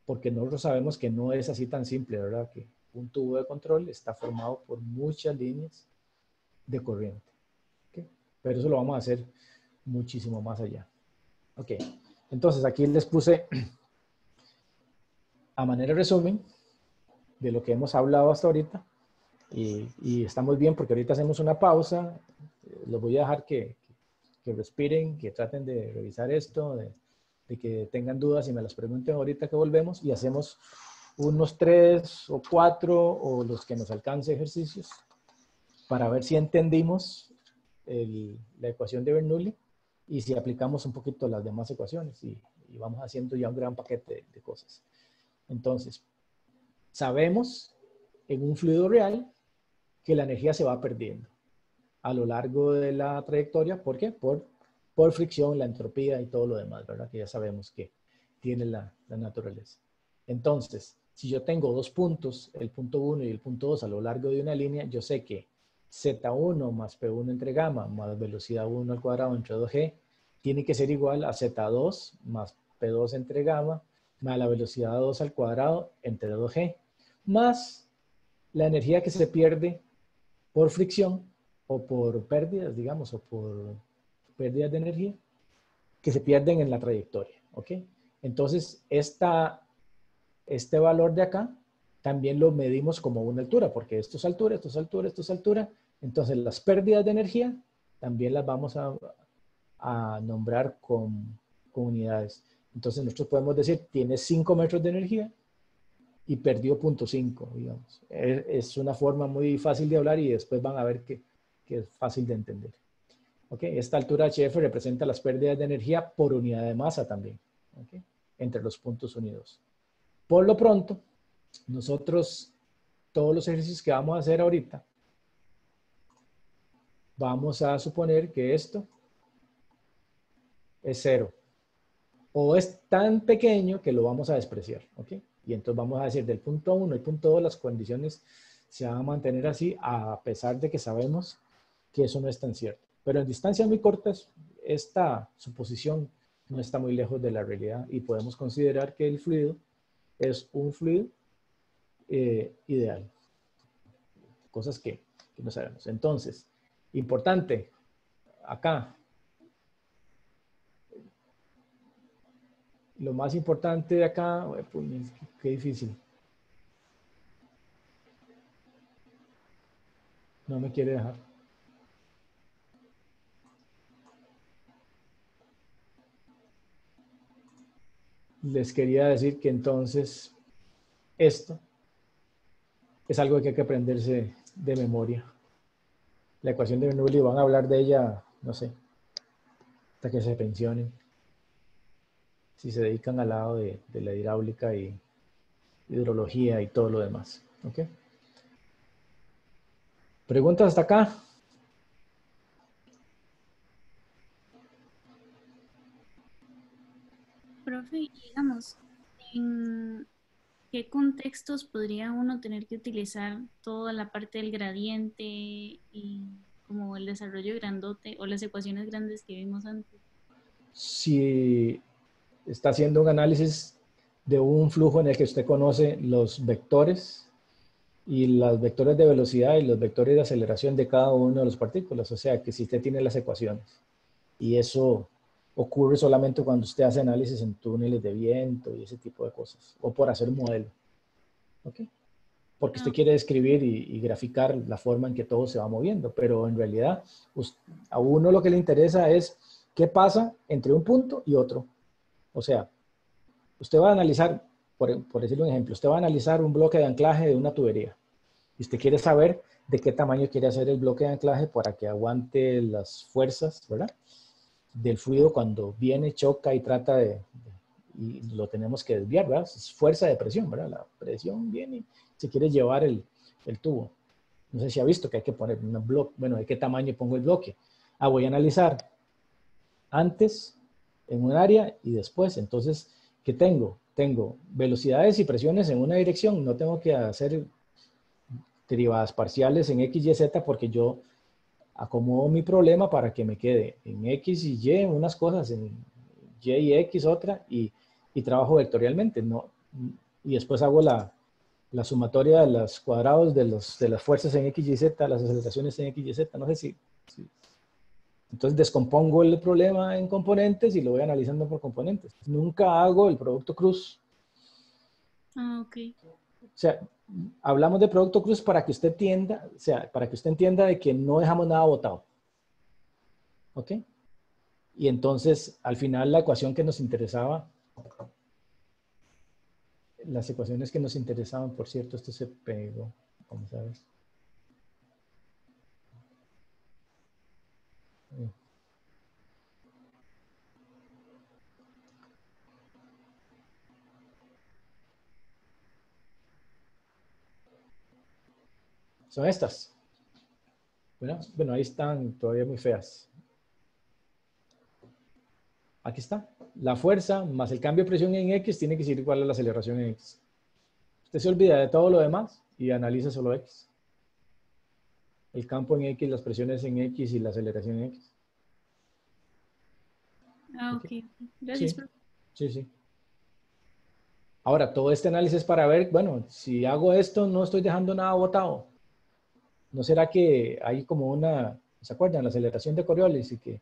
porque nosotros sabemos que no es así tan simple, ¿verdad? Que un tubo de control está formado por muchas líneas de corriente, ¿ok? Pero eso lo vamos a hacer muchísimo más allá. Ok, entonces aquí les puse a manera de resumen de lo que hemos hablado hasta ahorita y estamos bien porque ahorita hacemos una pausa. Los voy a dejar que respiren, que traten de revisar esto, de que tengan dudas y me las pregunten ahorita que volvemos y hacemos unos 3 o 4 o los que nos alcance ejercicios para ver si entendimos la ecuación de Bernoulli y si aplicamos un poquito las demás ecuaciones y vamos haciendo ya un gran paquete de cosas. Entonces, sabemos en un fluido real que la energía se va perdiendo a lo largo de la trayectoria. ¿Por qué? Por fricción, la entropía y todo lo demás, ¿verdad? Que ya sabemos que tiene la naturaleza. Entonces, si yo tengo dos puntos, el punto 1 y el punto 2 a lo largo de una línea, yo sé que Z1 más P1 entre gamma más velocidad 1 al cuadrado entre 2G tiene que ser igual a Z2 más P2 entre gamma más la velocidad 2 al cuadrado entre 2G más la energía que se pierde por fricción o por pérdidas, digamos, o por pérdidas de energía que se pierden en la trayectoria, ¿ok? Entonces, este valor de acá también lo medimos como una altura, porque esto es altura, esto es altura, esto es altura. Entonces, las pérdidas de energía también las vamos a nombrar con unidades. Entonces, nosotros podemos decir, tiene 5 metros de energía y perdió 0.5, digamos. Es una forma muy fácil de hablar y después van a ver que es fácil de entender. ¿Okay? Esta altura HF representa las pérdidas de energía por unidad de masa también, ¿okay? Entre los puntos unidos. Por lo pronto, nosotros, todos los ejercicios que vamos a hacer ahorita, vamos a suponer que esto es 0. O es tan pequeño que lo vamos a despreciar, ¿ok? Y entonces vamos a decir del punto 1 y punto 2 las condiciones se van a mantener así a pesar de que sabemos que eso no es tan cierto. Pero en distancias muy cortas, esta suposición no está muy lejos de la realidad y podemos considerar que el fluido es un fluido ideal. Cosas que no sabemos. Entonces, importante, acá, lo más importante de acá, pues, qué difícil. No me quiere dejar. Les quería decir que entonces esto es algo que hay que aprenderse de memoria. La ecuación de Bernoulli, van a hablar de ella, no sé, hasta que se pensionen. Si se dedican al lado de la hidráulica y hidrología y todo lo demás. ¿Ok? ¿Preguntas hasta acá? Profe, y digamos, ¿en qué contextos podría uno tener que utilizar toda la parte del gradiente y como el desarrollo grandote o las ecuaciones grandes que vimos antes? Si está haciendo un análisis de un flujo en el que usted conoce los vectores y los vectores de velocidad y los vectores de aceleración de cada uno de los partículas. O sea, que si usted tiene las ecuaciones. Y eso ocurre solamente cuando usted hace análisis en túneles de viento y ese tipo de cosas. O por hacer un modelo. ¿Ok? Porque usted Ah, quiere describir y graficar la forma en que todo se va moviendo. Pero en realidad, a uno lo que le interesa es qué pasa entre un punto y otro. O sea, usted va a analizar, por decirle un ejemplo, usted va a analizar un bloque de anclaje de una tubería. Y usted quiere saber de qué tamaño quiere hacer el bloque de anclaje para que aguante las fuerzas, ¿verdad? Del fluido cuando viene, choca y trata y lo tenemos que desviar, ¿verdad? Es fuerza de presión, ¿verdad? La presión viene y se quiere llevar el tubo. No sé si ha visto que hay que poner un bloque, bueno, ¿de qué tamaño pongo el bloque? Ah, voy a analizar antes en un área y después. Entonces, ¿qué tengo? Tengo velocidades y presiones en una dirección, no tengo que hacer derivadas parciales en X, Y, Z porque yo acomodo mi problema para que me quede en X y Y unas cosas, en Y y X otra y trabajo vectorialmente, ¿no? Y después hago la sumatoria de los cuadrados de las fuerzas en X, Y, Z, las aceleraciones en X, Y, Z, no sé si. Entonces descompongo el problema en componentes y lo voy analizando por componentes. Nunca hago el producto cruz. ok. O sea, hablamos de producto cruz para que usted entienda, o sea, para que usted entienda de que no dejamos nada botado. ¿Ok? Y entonces, al final, la ecuación que nos interesaba, las ecuaciones que nos interesaban, por cierto, esto se pegó. Vamos a ver. Son estas. Bueno, ahí están todavía muy feas. Aquí está. La fuerza más el cambio de presión en X tiene que ser igual a la aceleración en X. Usted se olvida de todo lo demás y analiza solo X. El campo en X, las presiones en X y la aceleración en X. Ah, ok. Gracias, Sí, profe. sí, sí. Ahora, todo este análisis para ver, bueno, si hago esto, no estoy dejando nada botado. ¿No será que hay como una, ¿se acuerdan? La aceleración de Coriolis y que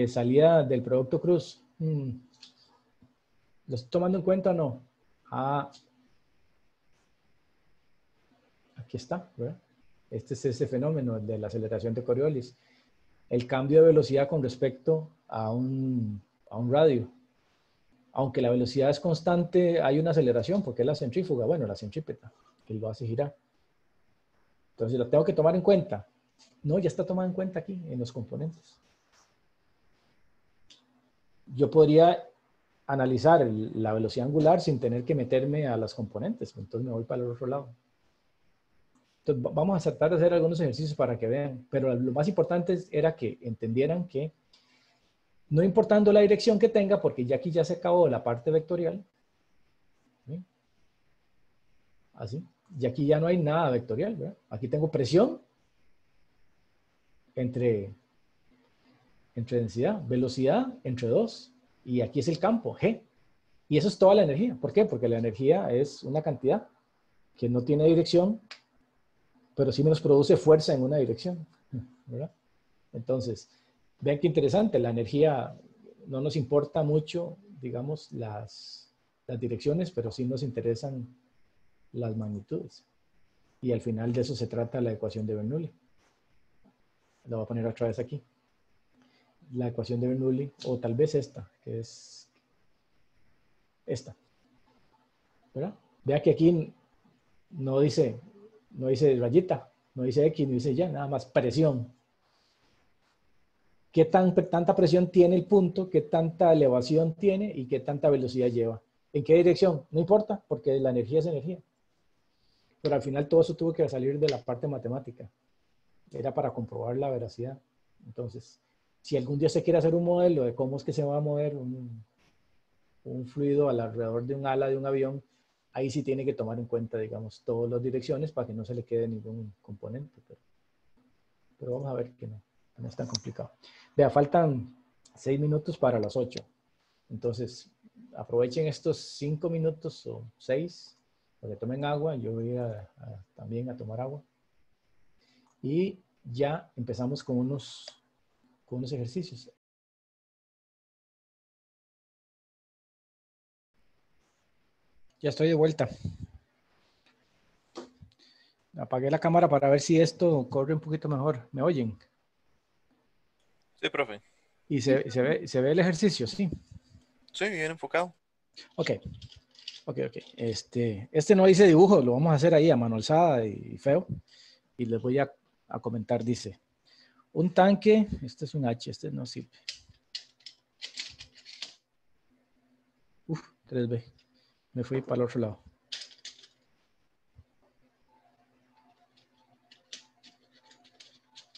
salía del producto Cruz. ¿Lo estoy tomando en cuenta o no? Ah, aquí está, ¿verdad? Este es ese fenómeno de la aceleración de Coriolis. El cambio de velocidad con respecto a un radio. Aunque la velocidad es constante, hay una aceleración porque es la centrífuga, bueno, la centrípeta, que lo hace girar. Entonces, lo tengo que tomar en cuenta. No, ya está tomado en cuenta aquí, en los componentes. Yo podría analizar la velocidad angular sin tener que meterme a las componentes. Entonces, me voy para el otro lado. Entonces, vamos a tratar de hacer algunos ejercicios para que vean. Pero lo más importante era que entendieran que no importando la dirección que tenga, porque ya aquí ya se acabó la parte vectorial. ¿Sí? Así. Y aquí ya no hay nada vectorial, ¿verdad? Aquí tengo presión entre densidad, velocidad entre 2. Y aquí es el campo, G. Y eso es toda la energía. ¿Por qué? Porque la energía es una cantidad que no tiene dirección, pero sí nos produce fuerza en una dirección, ¿verdad? Entonces, vean qué interesante, la energía no nos importa mucho, digamos, las direcciones, pero sí nos interesan las magnitudes. Y al final de eso se trata la ecuación de Bernoulli. La voy a poner otra vez aquí. La ecuación de Bernoulli, o tal vez esta, que es esta. ¿Verdad? Vea que aquí no dice rayita, no dice X, no dice Y, nada más presión. ¿Qué tanta presión tiene el punto? ¿Qué tanta elevación tiene? ¿Y qué tanta velocidad lleva? ¿En qué dirección? No importa, porque la energía es energía. Pero al final todo eso tuvo que salir de la parte matemática. Era para comprobar la veracidad. Entonces, si algún día se quiere hacer un modelo de cómo es que se va a mover un fluido alrededor de un ala de un avión, ahí sí tiene que tomar en cuenta, digamos, todas las direcciones para que no se le quede ningún componente. Pero vamos a ver que no es tan complicado. Vea, faltan 6 minutos para las 8. Entonces, aprovechen estos 5 minutos o 6 para que tomen agua. Yo voy también a tomar agua. Y ya empezamos con unos ejercicios. Ya estoy de vuelta. Apagué la cámara para ver si esto corre un poquito mejor. ¿Me oyen? Sí, profe. ¿Y se ve el ejercicio? Sí. Sí, bien enfocado. Ok. Este no dice dibujo, lo vamos a hacer ahí a mano alzada y feo. Y les voy a comentar, dice. Un tanque, este es un H, este no sirve. 3B. Me fui para el otro lado.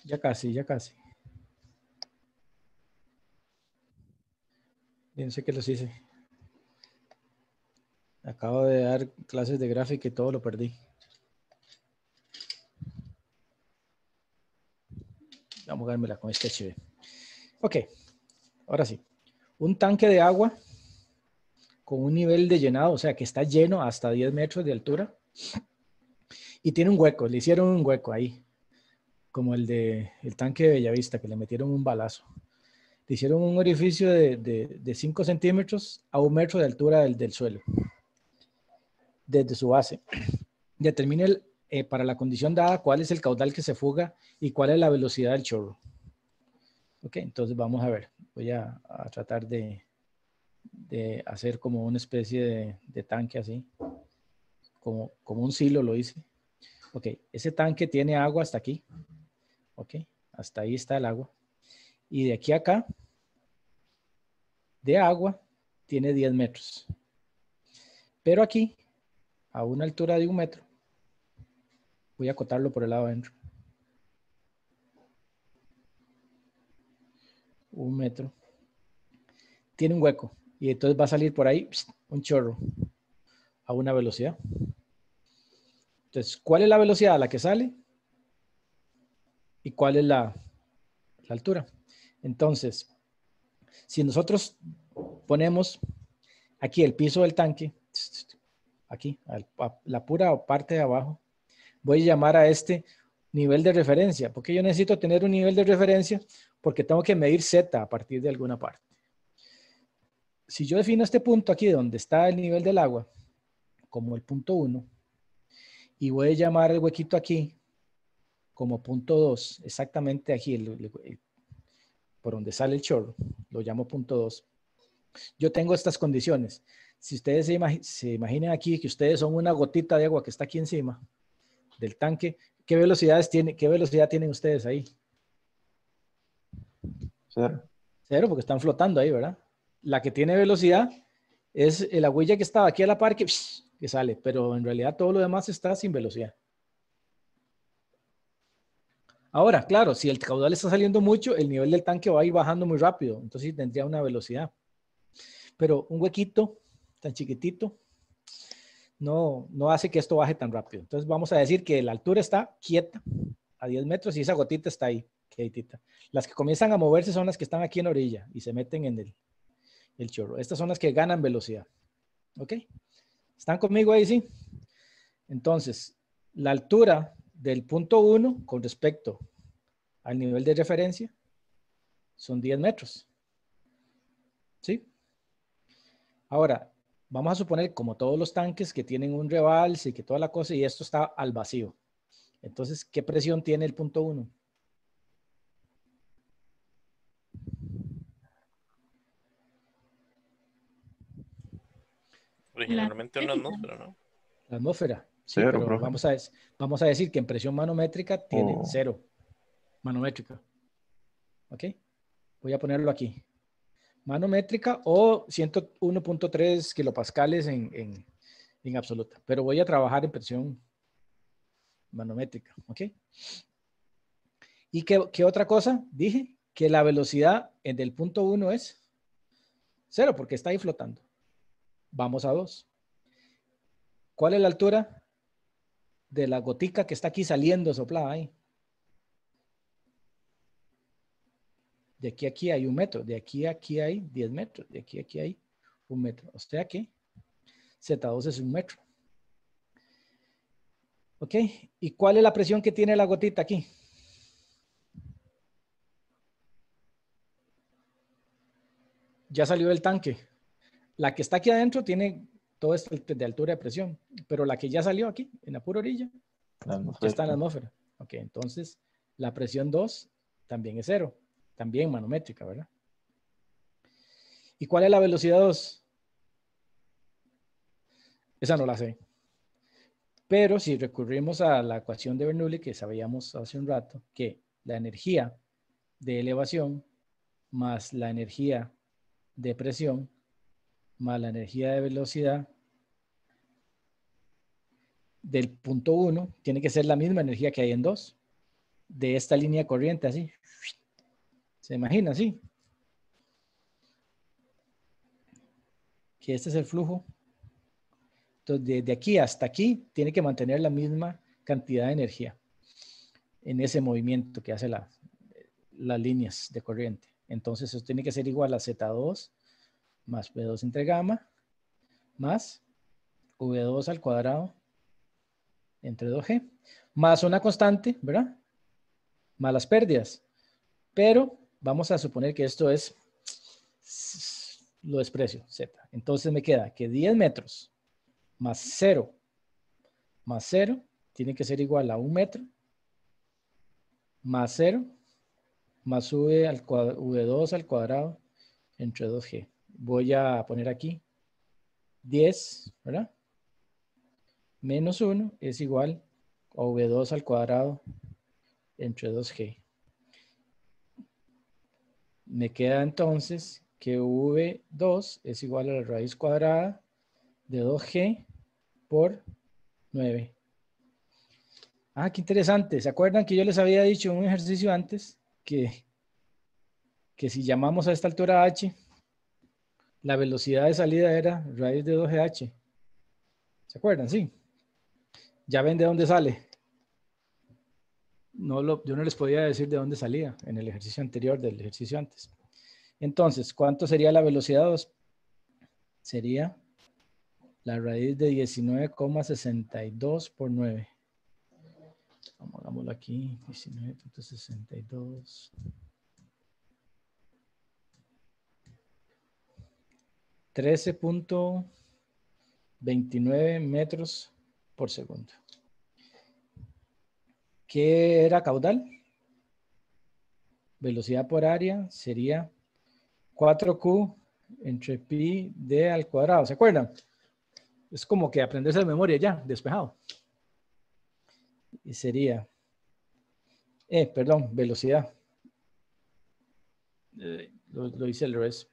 Ya casi. Bien, sé que los hice. Acabo de dar clases de gráfica y todo lo perdí. Vamos a dármela con este HB. Ok, ahora sí. Un tanque de agua con un nivel de llenado, o sea, que está lleno hasta 10 metros de altura. Y tiene un hueco, le hicieron un hueco ahí, como el tanque de Bellavista, que le metieron un balazo. Le hicieron un orificio de 5 centímetros a 1 metro de altura del suelo, desde su base. Determine para la condición dada cuál es el caudal que se fuga y cuál es la velocidad del chorro. Ok, entonces vamos a ver. Voy a tratar de de hacer como una especie de tanque así, como un silo lo hice. Ok, ese tanque tiene agua hasta aquí. Ok, hasta ahí está el agua. Y de aquí a acá, de agua, tiene 10 metros. Pero aquí, a una altura de 1 metro, voy a acotarlo por el lado adentro. 1 metro. Tiene un hueco. Y entonces va a salir por ahí un chorro a una velocidad. Entonces, ¿cuál es la velocidad a la que sale? ¿Y cuál es la altura? Entonces, si nosotros ponemos aquí el piso del tanque, aquí, a la pura parte de abajo, voy a llamar a este nivel de referencia. ¿Por qué yo necesito tener un nivel de referencia? Porque tengo que medir Z a partir de alguna parte. Si yo defino este punto aquí donde está el nivel del agua como el punto 1 y voy a llamar el huequito aquí como punto 2, exactamente aquí, por donde sale el chorro, lo llamo punto 2. Yo tengo estas condiciones. Si ustedes se imaginan aquí que ustedes son una gotita de agua que está aquí encima del tanque, ¿qué velocidad tienen ustedes ahí? 0. 0, porque están flotando ahí, ¿verdad? La que tiene velocidad es la huella que estaba aquí a la par que sale, pero en realidad todo lo demás está sin velocidad. Ahora, claro, si el caudal está saliendo mucho, el nivel del tanque va a ir bajando muy rápido, entonces tendría una velocidad. Pero un huequito tan chiquitito no hace que esto baje tan rápido. Entonces vamos a decir que la altura está quieta a 10 metros y esa gotita está ahí, quietita. Las que comienzan a moverse son las que están aquí en la orilla y se meten en el chorro. Estas son las que ganan velocidad. ¿Ok? ¿Están conmigo ahí? Sí. Entonces, la altura del punto 1 con respecto al nivel de referencia son 10 metros. ¿Sí? Ahora, vamos a suponer como todos los tanques que tienen un rebalse y que toda la cosa y esto está al vacío. Entonces, ¿qué presión tiene el punto 1? La Originalmente una atmósfera, ¿no? La atmósfera. Sí, 0, pero profe. vamos a decir que en presión manométrica tiene O 0 manométrica. ¿Ok? Voy a ponerlo aquí. Manométrica o 101.3 kilopascales en absoluta. Pero voy a trabajar en presión manométrica. ¿Ok? ¿Y qué otra cosa? Dije que la velocidad del punto 1 es 0 porque está ahí flotando. Vamos a 2. ¿Cuál es la altura de la gotica que está aquí saliendo soplada ahí? De aquí a aquí hay 1 metro, de aquí a aquí hay 10 metros, de aquí a aquí hay 1 metro. O sea que Z2 es 1 metro. ¿Ok? ¿Y cuál es la presión que tiene la gotita aquí? Ya salió del tanque. La que está aquí adentro tiene todo esto de altura de presión, pero la que ya salió aquí, en la pura orilla, la ya está en la atmósfera. atmósfera. Ok, entonces la presión 2 también es 0, también manométrica, ¿verdad? ¿Y cuál es la velocidad 2? Esa no la sé. Pero si recurrimos a la ecuación de Bernoulli que sabíamos hace un rato, que la energía de elevación más la energía de presión más la energía de velocidad del punto 1 tiene que ser la misma energía que hay en 2 de esta línea corriente así. ¿Se imagina así? Que este es el flujo. Entonces, desde aquí hasta aquí tiene que mantener la misma cantidad de energía en ese movimiento que hace las líneas de corriente. Entonces, eso tiene que ser igual a Z2 más P2 entre gamma más V2 al cuadrado entre 2G más una constante, ¿verdad? Más las pérdidas. Pero vamos a suponer que esto es, lo desprecio, Z. Entonces me queda que 10 metros más 0 tiene que ser igual a 1 metro más 0 más V2 al cuadrado entre 2G. voy a poner aquí 10, ¿verdad? Menos 1 es igual a V2 al cuadrado entre 2G. Me queda entonces que V2 es igual a la raíz cuadrada de 2G por 9. Ah, qué interesante. ¿Se acuerdan que yo les había dicho en un ejercicio antes que si llamamos a esta altura h, la velocidad de salida era raíz de 2GH? ¿Se acuerdan? Sí. Ya ven de dónde sale. Yo no les podía decir de dónde salía en el ejercicio anterior del ejercicio antes. Entonces, ¿cuánto sería la velocidad 2? Sería la raíz de 19,62 por 9. Hagámoslo aquí, 19.62. 13.29 metros por segundo. ¿Qué era caudal? Velocidad por área sería 4Q entre pi d al cuadrado. ¿Se acuerdan? Es como que aprenderse de memoria ya, despejado. Y sería, perdón, velocidad. Lo hice al revés.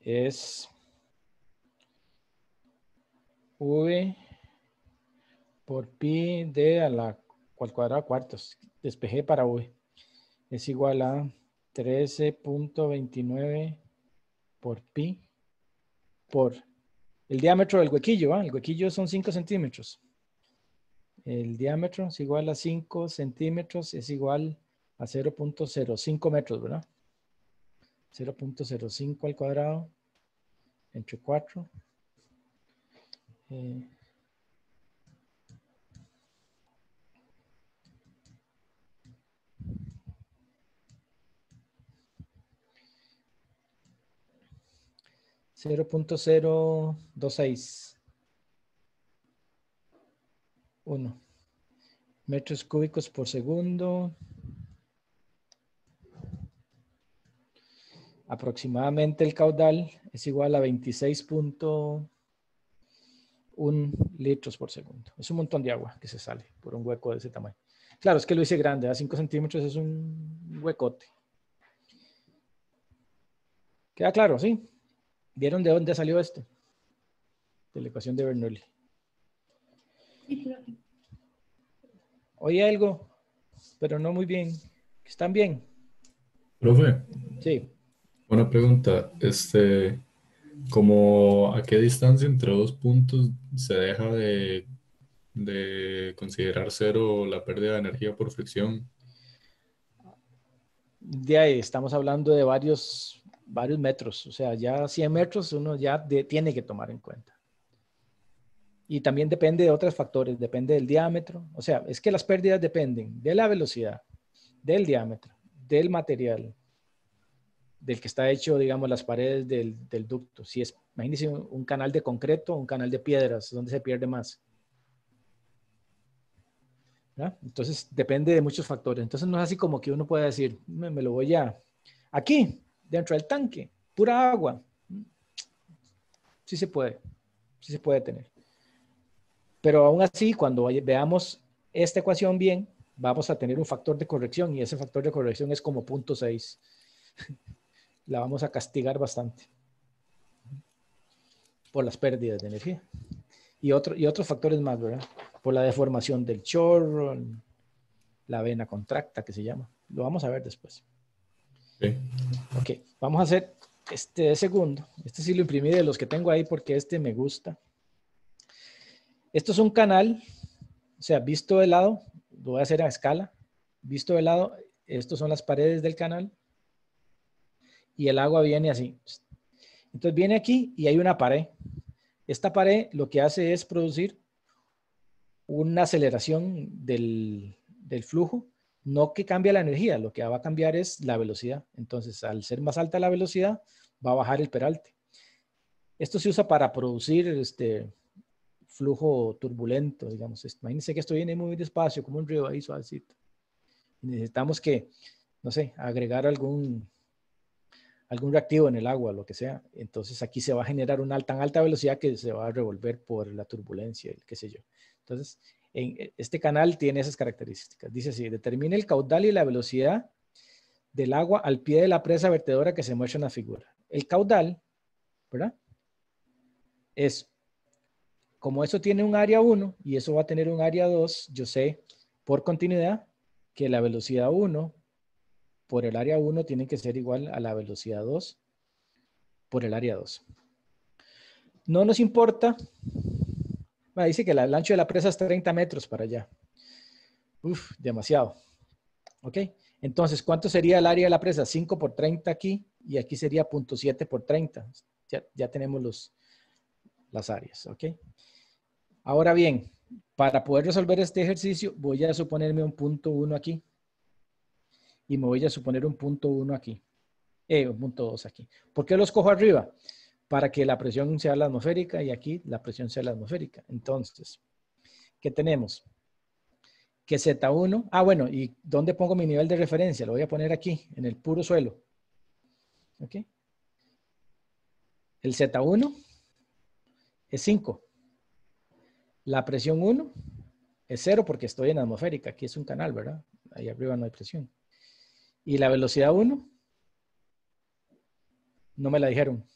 Es V por pi d a la al cuadrado cuartos. Despejé para V. Es igual a 13.29 por pi por el diámetro del huequillo. El huequillo son 5 centímetros. El diámetro es igual a 5 centímetros, es igual a 0.05 metros, ¿verdad? 0.05 al cuadrado entre 4. 0.026. 1 metros cúbicos por segundo. Aproximadamente el caudal es igual a 26.1 litros por segundo. Es un montón de agua que se sale por un hueco de ese tamaño. Claro, es que lo hice grande, a 5 centímetros es un huecote. ¿Queda claro? ¿Sí? ¿Vieron de dónde salió esto? De la ecuación de Bernoulli. Sí, profe. Oí algo, pero no muy bien. ¿Están bien? Profe, Sí. una pregunta. ¿Cómo a qué distancia entre dos puntos se deja de considerar cero la pérdida de energía por fricción? De ahí estamos hablando de varios metros. O sea, ya 100 metros uno ya tiene que tomar en cuenta. Y también depende de otros factores, depende del diámetro. O sea, es que las pérdidas dependen de la velocidad, del diámetro, del material, del que está hecho, digamos, las paredes del ducto. Si es, imagínense un canal de concreto, un canal de piedras, ¿dónde se pierde más? ¿verdad? Entonces, depende de muchos factores. Entonces, no es así como que uno pueda decir, me lo voy a... Aquí, dentro del tanque, pura agua. Sí se puede tener. Pero aún así, cuando veamos esta ecuación bien, vamos a tener un factor de corrección y ese factor de corrección es como 0.6. La vamos a castigar bastante por las pérdidas de energía. Y otros factores más, ¿verdad? Por la deformación del chorro, la vena contracta que se llama. Lo vamos a ver después. Sí. Ok, vamos a hacer este segundo. Este sí lo imprimí de los que tengo ahí porque este me gusta. Esto es un canal, o sea, visto de lado, lo voy a hacer a escala. Visto de lado, estos son las paredes del canal y el agua viene así. Entonces viene aquí y hay una pared. Esta pared lo que hace es producir una aceleración del flujo, no que cambie la energía, lo que va a cambiar es la velocidad. Entonces, al ser más alta la velocidad, va a bajar el peralte. Esto se usa para producir flujo turbulento, digamos. Imagínense que esto viene muy despacio, como un río ahí suavecito. Y necesitamos que, no sé, agregar algún reactivo en el agua, lo que sea. Entonces aquí se va a generar una tan alta velocidad que se va a revolver por la turbulencia, qué sé yo. Entonces, este canal tiene esas características. Dice así, determine el caudal y la velocidad del agua al pie de la presa vertedora que se muestra en la figura. El caudal, ¿verdad? Es, como eso tiene un área 1 y eso va a tener un área 2, yo sé por continuidad que la velocidad 1 por el área 1 tiene que ser igual a la velocidad 2 por el área 2. No nos importa. Bueno, dice que el ancho de la presa es 30 metros para allá. Uf, demasiado. ¿Ok? Entonces, ¿cuánto sería el área de la presa? 5 por 30 aquí y aquí sería 0.7 por 30. Ya tenemos las áreas. ¿Ok? Ahora bien, para poder resolver este ejercicio, voy a suponerme un punto 1 aquí y me voy a suponer un punto 1 aquí. Un punto 2 aquí. ¿Por qué los cojo arriba? Para que la presión sea la atmosférica y aquí la presión sea la atmosférica. Entonces, ¿qué tenemos? Que Z1, bueno, ¿y dónde pongo mi nivel de referencia? Lo voy a poner aquí, en el puro suelo. ¿Ok? El Z1 es 5. La presión 1 es 0 porque estoy en atmosférica. Aquí es un canal, ¿verdad? Ahí arriba no hay presión. Y la velocidad 1, no me la dijeron.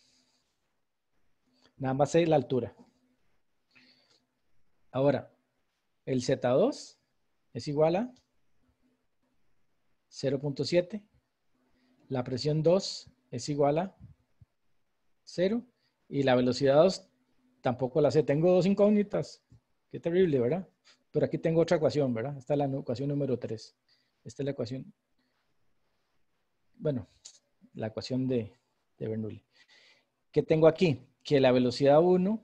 Nada más sé la altura. Ahora, el Z2 es igual a 0.7. La presión 2 es igual a 0. Y la velocidad 2 tampoco la sé. Tengo dos incógnitas. Qué terrible, ¿verdad? Pero aquí tengo otra ecuación, ¿verdad? Esta es la ecuación número 3. Esta es la ecuación, bueno, la ecuación de Bernoulli. ¿Qué tengo aquí? Que la velocidad 1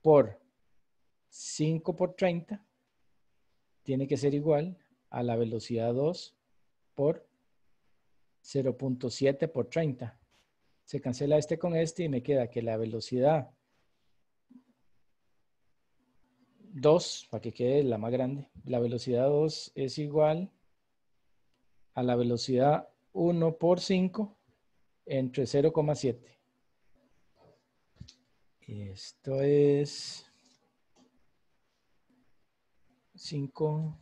por 5 por 30 tiene que ser igual a la velocidad 2 por 0.7 por 30. Se cancela este con este y me queda que la velocidad 2, para que quede la más grande, la velocidad 2 es igual a la velocidad 1 por 5 entre 0,7. Esto es 5.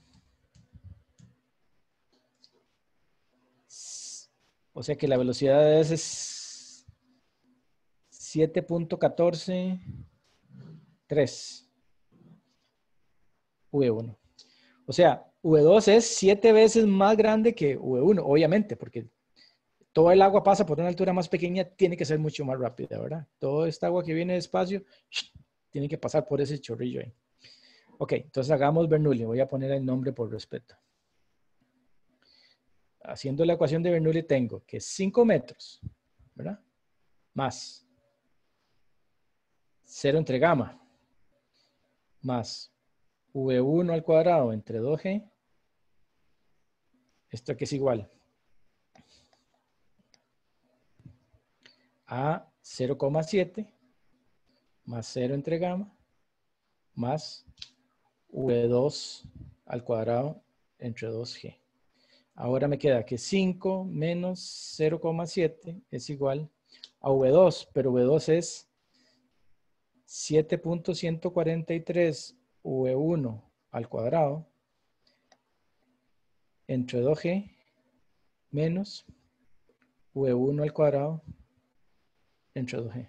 O sea que la velocidad es 7.143 V1. O sea, V2 es 7 veces más grande que V1, obviamente, porque todo el agua pasa por una altura más pequeña, tiene que ser mucho más rápida, ¿verdad? Toda esta agua que viene despacio tiene que pasar por ese chorrillo ahí. Ok, entonces hagamos Bernoulli. Voy a poner el nombre por respeto. Haciendo la ecuación de Bernoulli tengo que 5 metros, ¿verdad? Más 0 entre gamma, más V1 al cuadrado entre 2G. Esto aquí es igual a 0,7 más 0 entre gamma más V2 al cuadrado entre 2G. Ahora me queda que 5 menos 0,7 es igual a V2, pero V2 es 7.143 V1 al cuadrado entre 2G menos V1 al cuadrado entre 2G.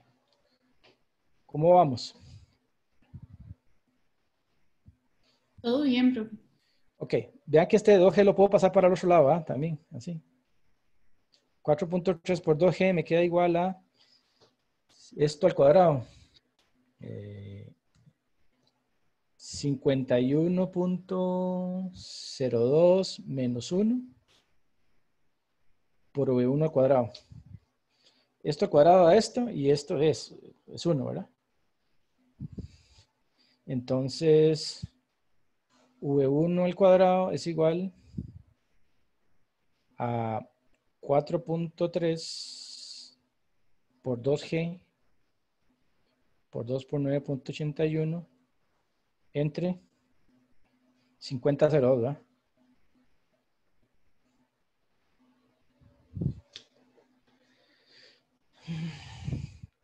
¿Cómo vamos? Todo bien, profe. Ok, vean que este 2G lo puedo pasar para el otro lado, ¿ah? También, así. 4.3 por 2G me queda igual a esto al cuadrado. 51.02 menos 1 por V1 al cuadrado. Esto al cuadrado a esto y esto es 1, ¿verdad? Entonces, V1 al cuadrado es igual a 4.3 por 2G por 2 por 9.81 entre 50,02, ¿verdad?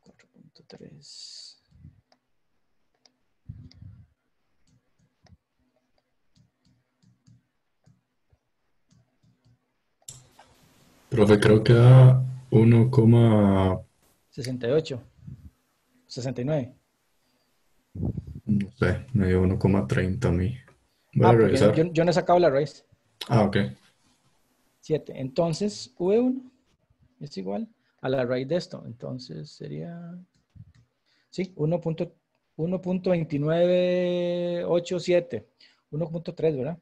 $4.3. Profe, creo que da 1, 68. 69. no sé, me dio 1,30 a mí. Voy a Ah, porque revisar. yo no he sacado la raíz. Ah, ok. 7. Entonces, V1 es igual a la raíz de esto. Entonces sería, sí, 1.2987. 1.3, ¿verdad?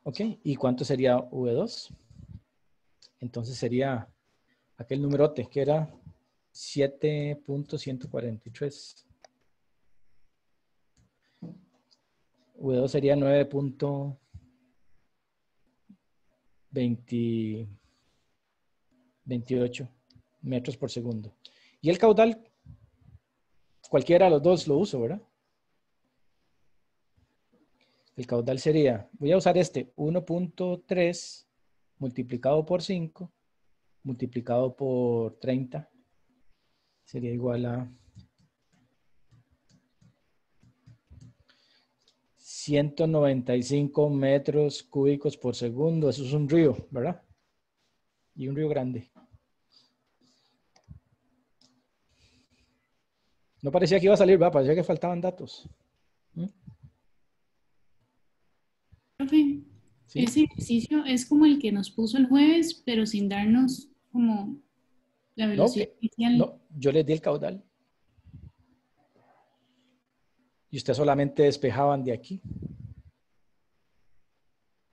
Ok, ¿y cuánto sería V2? Entonces sería aquel numerote que era 7.143. V2 sería 9.28 metros por segundo. Y el caudal, cualquiera de los dos lo uso, ¿verdad? El caudal sería, voy a usar 1.3 multiplicado por 5 multiplicado por 30 sería igual a 195 metros cúbicos por segundo. Eso es un río, ¿verdad? Y un río grande. No parecía que iba a salir, ¿verdad? Parecía que faltaban datos. ¿Mm? Profe, ¿Sí? ese ejercicio es como el que nos puso el jueves, pero sin darnos como la No, velocidad que, inicial. no, yo les di el caudal. Y ustedes solamente despejaban de aquí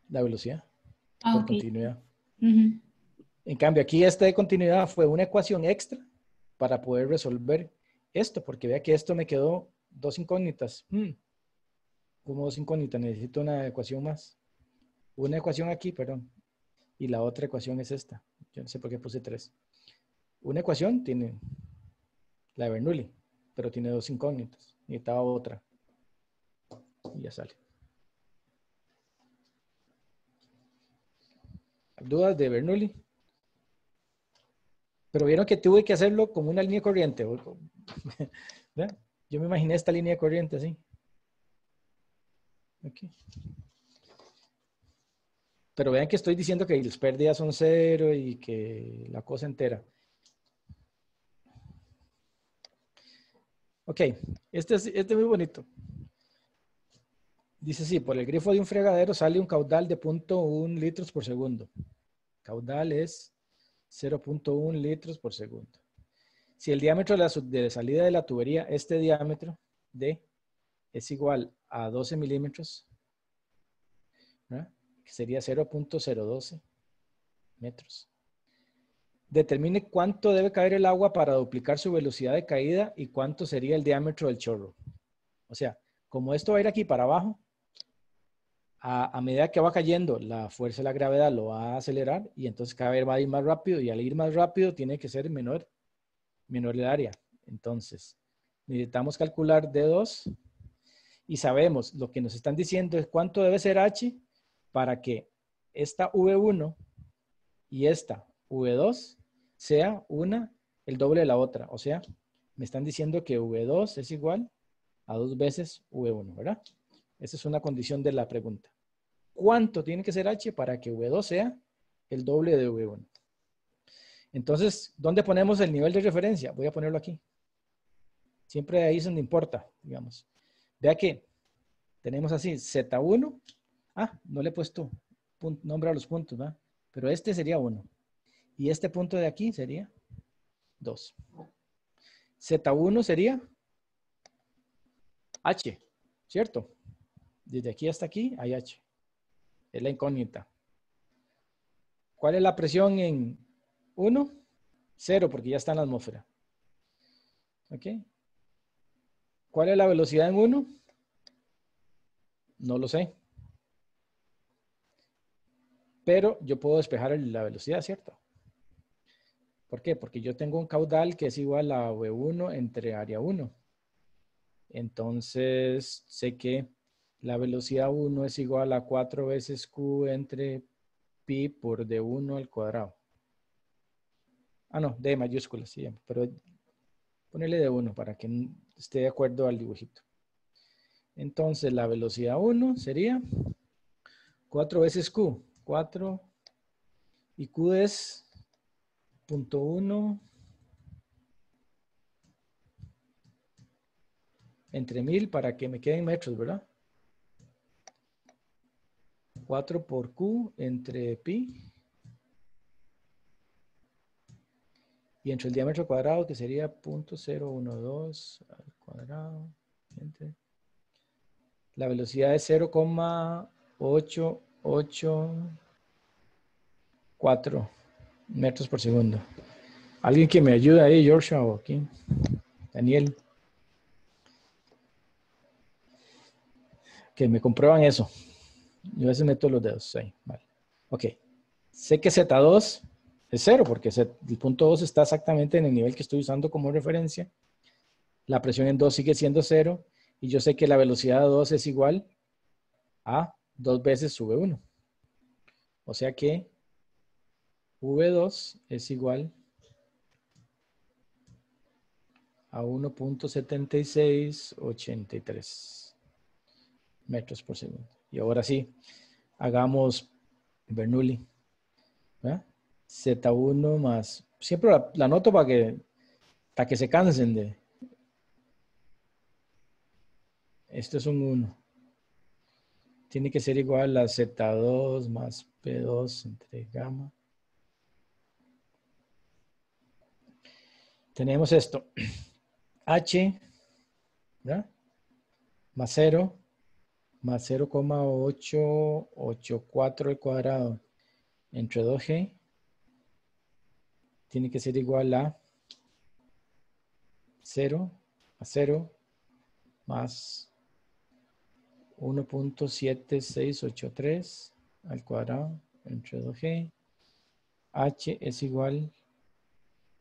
la velocidad Ah, por ok. continuidad. Ujú. En cambio, aquí esta de continuidad fue una ecuación extra para poder resolver esto, porque vea que esto me quedó dos incógnitas. ¿Cómo dos incógnitas? Necesito una ecuación más. Una ecuación aquí, perdón. Y la otra ecuación es esta. Yo no sé por qué puse 3. Una ecuación tiene la de Bernoulli, pero tiene dos incógnitas. Necesitaba otra. Y ya sale. ¿Dudas de Bernoulli? Pero vieron que tuve que hacerlo como una línea corriente. ¿Vean? Yo me imaginé esta línea corriente así. Okay. Pero vean que estoy diciendo que las pérdidas son 0 y que la cosa entera. Ok, este es muy bonito. Dice así, por el grifo de un fregadero sale un caudal de 0.1 litros por segundo. Caudal es 0.1 litros por segundo. Si el diámetro de la salida de la tubería, este diámetro D, es igual a 12 milímetros, ¿verdad? Que sería 0.012 metros. Determine cuánto debe caer el agua para duplicar su velocidad de caída y cuánto sería el diámetro del chorro. O sea, como esto va a ir aquí para abajo, a medida que va cayendo, la fuerza de la gravedad lo va a acelerar y entonces cada vez va a ir más rápido y al ir más rápido tiene que ser menor el área. Entonces, necesitamos calcular D2 y sabemos, lo que nos están diciendo es cuánto debe ser H para que esta V1 y esta V2 sea el doble de la otra. O sea, me están diciendo que V2 es igual a 2 veces V1, ¿verdad? Esa es una condición de la pregunta. ¿Cuánto tiene que ser H para que V2 sea el doble de V1? Entonces, ¿dónde ponemos el nivel de referencia? Voy a ponerlo aquí. Siempre ahí es donde importa, digamos. Vea que tenemos así, Z1. No le he puesto nombre a los puntos, ¿verdad? Pero este sería 1. Y este punto de aquí sería 2. Z1 sería H, ¿cierto? Desde aquí hasta aquí hay H. Es la incógnita. ¿Cuál es la presión en 1? 0, porque ya está en la atmósfera. ¿Ok? ¿Cuál es la velocidad en 1? No lo sé. Pero yo puedo despejar la velocidad, ¿cierto? ¿Por qué? Porque yo tengo un caudal que es igual a V1 entre área 1. Entonces, sé que la velocidad 1 es igual a 4 veces Q entre pi por D1 al cuadrado. Ah, no, D mayúscula, sí, pero ponerle D1 para que esté de acuerdo al dibujito. Entonces, la velocidad 1 sería 4 veces Q. 4 y Q es 0.1 entre 1000 para que me queden metros, ¿verdad? 4 por Q entre pi. Y entre el diámetro cuadrado, que sería 0.012 al cuadrado. Entre. La velocidad es 0,884 metros por segundo. ¿Alguien que me ayude ahí, Joshua o aquí? Daniel. Que me comprueban eso. Yo a veces meto los dedos ahí. Vale. Ok. Sé que Z2 es 0 porque el punto 2 está exactamente en el nivel que estoy usando como referencia. La presión en 2 sigue siendo 0 y yo sé que la velocidad de 2 es igual a 2 veces su V1. O sea que V2 es igual a 1.7683 metros por segundo. Y ahora sí, hagamos Bernoulli. ¿Verdad? Z1 más, siempre la anoto para que se cansen de, esto es un 1. Tiene que ser igual a Z2 más P2 entre gamma. Tenemos esto, H, ¿verdad? Más 0, más 0,884 al cuadrado entre 2G. Tiene que ser igual a 0 a 0 más 1.7683 al cuadrado entre 2G. H es igual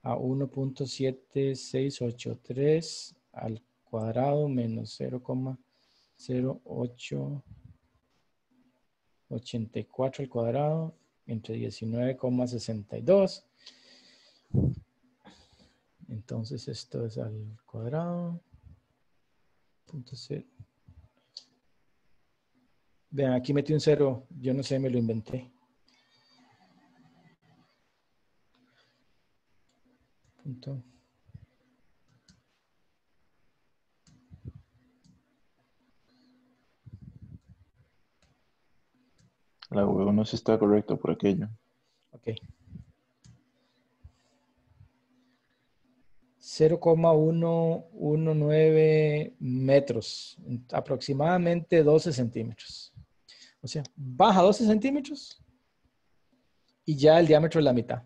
a 1.7683 al cuadrado menos 0,0884 al cuadrado entre 19,62. Entonces esto es al cuadrado. Punto cero. Vean, aquí metí un 0. Yo no sé, me lo inventé. Punto. La V1 sí está correcto por aquello. Ok. 0,119 metros. Aproximadamente 12 centímetros. O sea, baja 12 centímetros y ya el diámetro es la mitad.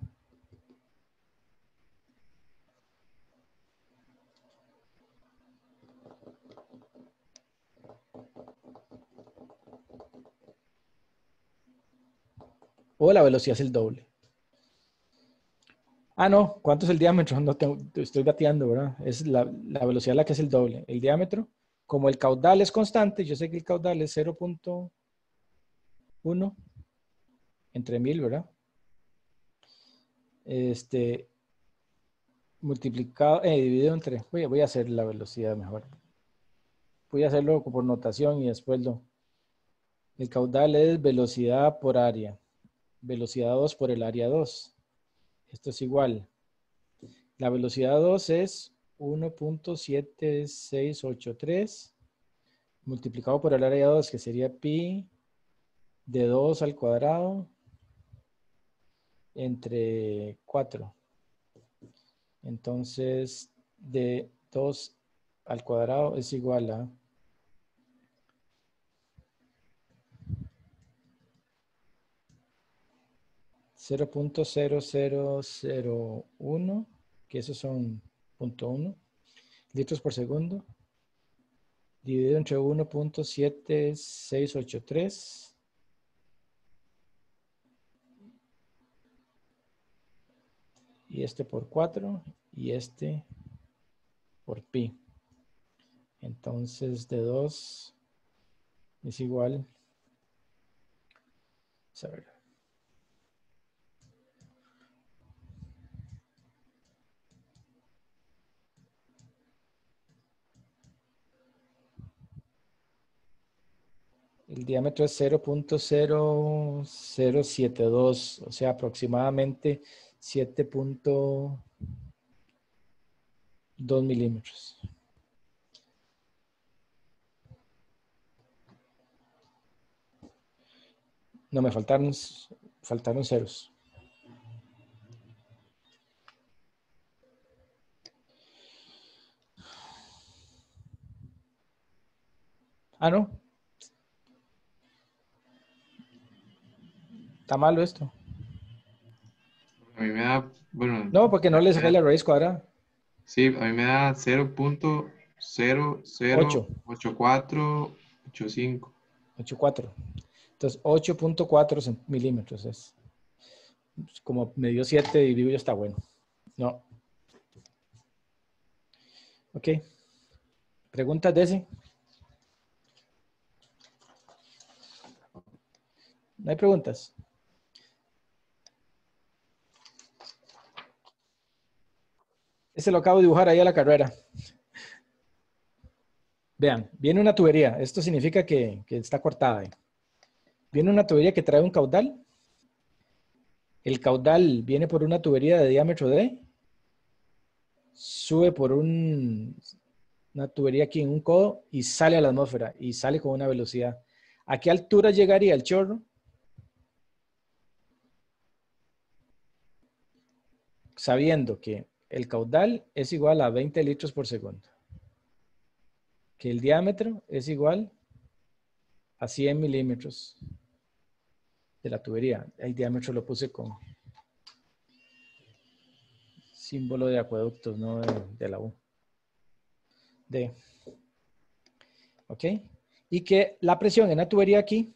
O la velocidad es el doble. Ah, no. ¿Cuánto es el diámetro? No estoy bateando, ¿verdad? Es la velocidad la que es el doble. El diámetro, como el caudal es constante, yo sé que el caudal es 0.1 entre 1000, ¿verdad? Multiplicado, dividido entre, voy a hacer la velocidad mejor. Voy a hacerlo por notación y después el caudal es velocidad por área. Velocidad 2 por el área 2. Esto es igual. La velocidad 2 es 1.7683 multiplicado por el área 2, que sería pi de 2 al cuadrado entre 4. Entonces, de 2 al cuadrado es igual a 0.0001, que esos son 0.1 litros por segundo, dividido entre 1.7683. y este por 4 y este por pi. Entonces, de 2 es igual, vamos a ver. El diámetro es 0.0072, o sea, aproximadamente 7.2 milímetros. No, me faltaron ceros. Ah, no. Está malo esto. A mí me da, bueno, No, porque no le saqué la raíz cuadrada. sí, a mí me da 0.008485. 8.4. Entonces, 8.4 milímetros es. Como me dio 7 y digo ya está bueno. No. Ok. ¿Preguntas de ese? ¿No hay preguntas? Ese lo acabo de dibujar ahí a la carrera. Vean, viene una tubería. Esto significa que está cortada. Viene una tubería que trae un caudal. El caudal viene por una tubería de diámetro D. Sube por una tubería aquí en un codo y sale a la atmósfera y sale con una velocidad. ¿A qué altura llegaría el chorro? Sabiendo que el caudal es igual a 20 litros por segundo. Que el diámetro es igual a 100 milímetros de la tubería. El diámetro lo puse con símbolo de acueductos, no de la U. D. ¿Ok? Y que la presión en la tubería aquí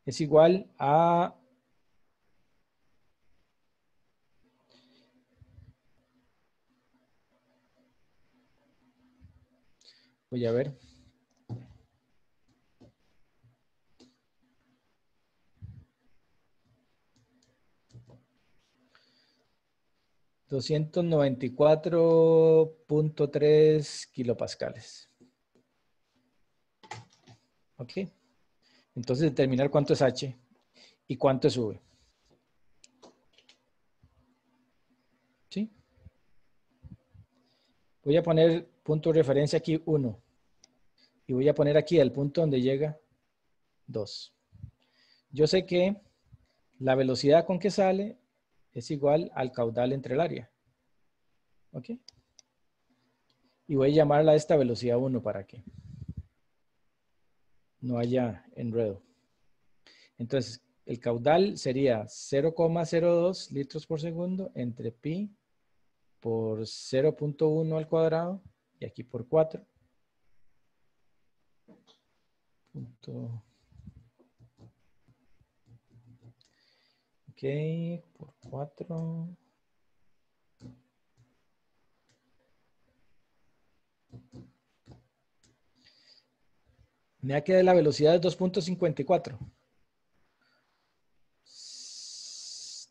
es igual a voy a ver. ...294.3 kilopascales. ¿Ok? Entonces determinar cuánto es H y cuánto es V. ¿Sí? Voy a poner punto de referencia aquí 1. Y voy a poner aquí el punto donde llega 2. Yo sé que la velocidad con que sale es igual al caudal entre el área. ¿Ok? Y voy a llamarla a esta velocidad 1 para que no haya enredo. Entonces, el caudal sería 0,02 litros por segundo entre pi por 0.1 al cuadrado y aquí por 4. Ok, por 4. Me da que la velocidad es 2.54.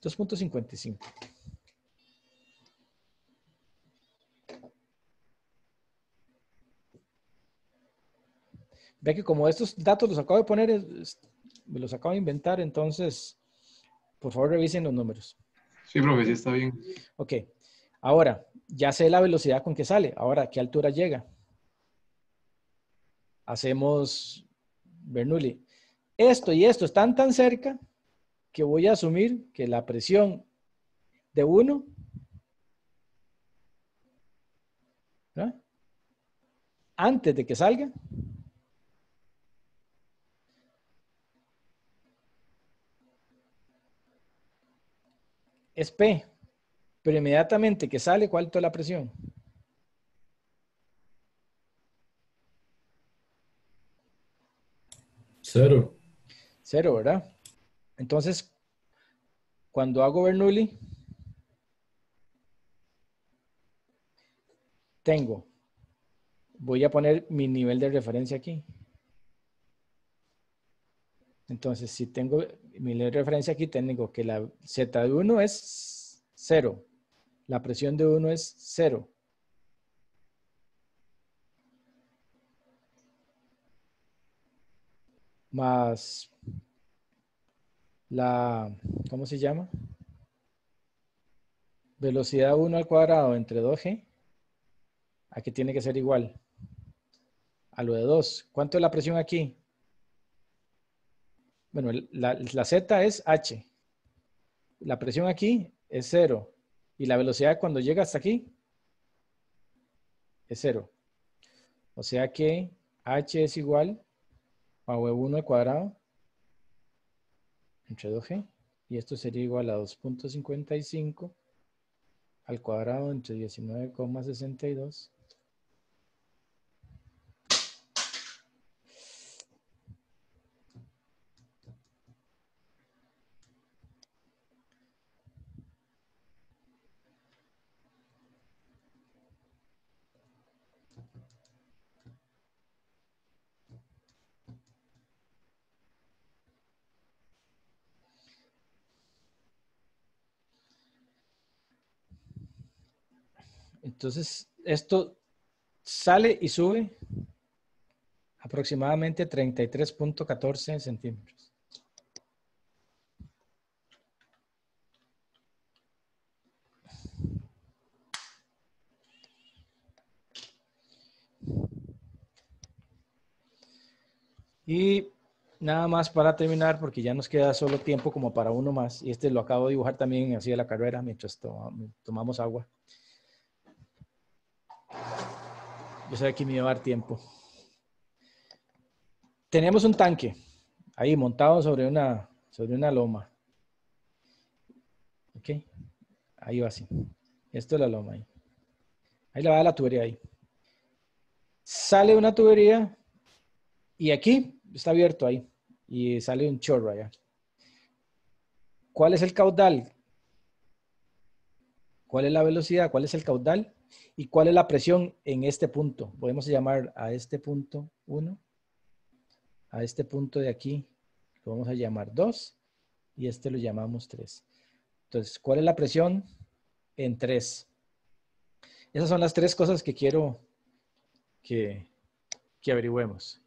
2.55. Ve que como estos datos los acabo de poner, me los acabo de inventar, entonces, por favor revisen los números. Sí, profe, sí está bien. Ok, ahora, ya sé la velocidad con que sale. Ahora, ¿a qué altura llega? Hacemos Bernoulli. Esto y esto están tan cerca que voy a asumir que la presión de 1 antes de que salga es P, pero inmediatamente que sale, ¿cuánto es la presión? Cero. 0, ¿verdad? Entonces, cuando hago Bernoulli, tengo, voy a poner mi nivel de referencia aquí. Entonces, si tengo mi nivel de referencia aquí, tengo que la Z de 1 es 0. La presión de 1 es 0. Más la, ¿cómo se llama? Velocidad 1 al cuadrado entre 2G. Aquí tiene que ser igual a lo de 2. ¿Cuánto es la presión aquí? Bueno, la Z es H. La presión aquí es 0. Y la velocidad cuando llega hasta aquí es 0. O sea que H es igual a V1 al cuadrado entre 2G. Y esto sería igual a 2.55 al cuadrado entre 19,62. Entonces, esto sale y sube aproximadamente 33.14 centímetros. Y nada más para terminar, porque ya nos queda solo tiempo como para uno más. Y este lo acabo de dibujar también así de la carrera mientras tomamos agua. Yo sabía que me iba a dar tiempo. Tenemos un tanque ahí montado sobre una loma. Ok, ahí va así. Esto es la loma ahí. Ahí le va la tubería ahí. Sale una tubería y aquí está abierto ahí. Y sale un chorro allá. ¿Cuál es el caudal? ¿Cuál es la velocidad? ¿Cuál es el caudal? ¿Y cuál es la presión en este punto? Podemos llamar a este punto 1. A este punto de aquí lo vamos a llamar 2. Y este lo llamamos 3. Entonces, ¿cuál es la presión en 3? Esas son las 3 cosas que quiero que averigüemos.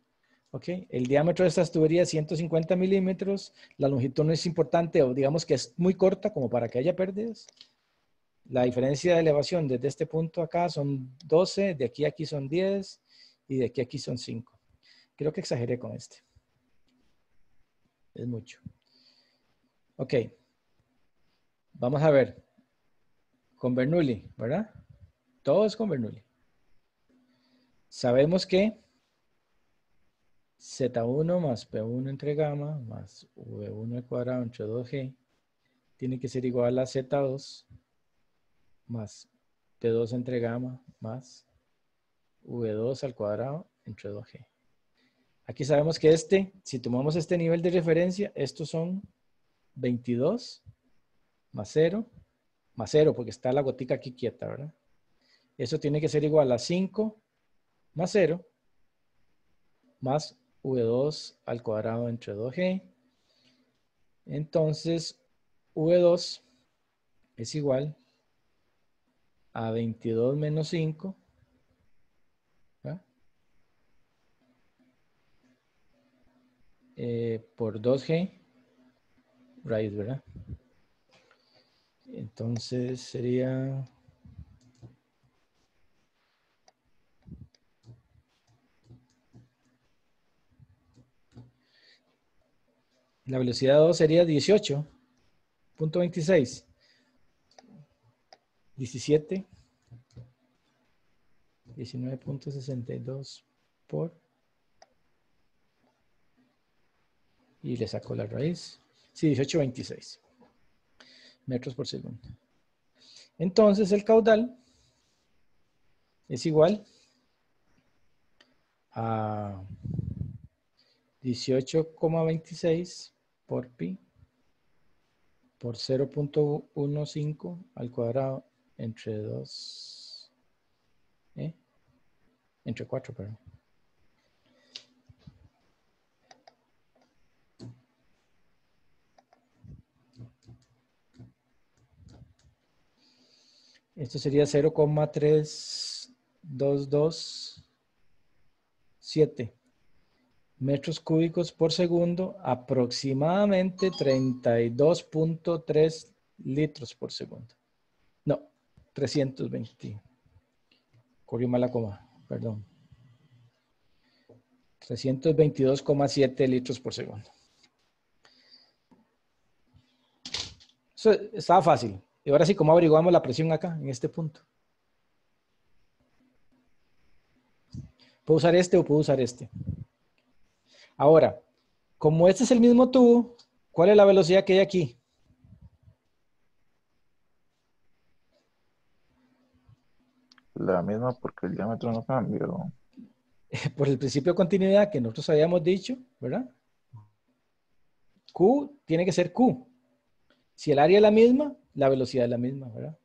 ¿Ok? El diámetro de estas tuberías es 150 milímetros. La longitud no es importante, o digamos que es muy corta como para que haya pérdidas. La diferencia de elevación desde este punto acá son 12, de aquí a aquí son 10 y de aquí a aquí son 5. Creo que exageré con este. Es mucho. Ok. Vamos a ver. Con Bernoulli, ¿verdad? Todo es con Bernoulli. Sabemos que Z1 más P1 entre gamma más V1 al cuadrado entre 2G tiene que ser igual a Z2 más T2 entre gamma más V2 al cuadrado entre 2G. Aquí sabemos que si tomamos este nivel de referencia, estos son 22 más 0 porque está la gotica aquí quieta, ¿verdad? Eso tiene que ser igual a 5 más 0 más V2 al cuadrado entre 2G. Entonces, V2 es igual a 22 menos 5, ¿verdad? Por 2G raíz, ¿verdad? Entonces sería la velocidad 2 sería 18.26. 17. 19.62 por. Y le saco la raíz. Sí, 18.26 metros por segundo. Entonces el caudal es igual a 18,26 por pi por 0.15 al cuadrado entre 2. Entre 4, perdón. Esto sería 0,3227 metros cúbicos por segundo, aproximadamente 32.3 litros por segundo. No, 320. Corrió mal la coma, perdón. 322,7 litros por segundo. Eso estaba fácil. Y ahora sí, ¿cómo averiguamos la presión acá, en este punto? ¿Puedo usar este o puedo usar este? Ahora, como este es el mismo tubo, ¿cuál es la velocidad que hay aquí? La misma porque el diámetro no cambió. Por el principio de continuidad que nosotros habíamos dicho, ¿verdad? Q tiene que ser Q. Si el área es la misma, la velocidad es la misma, ¿verdad?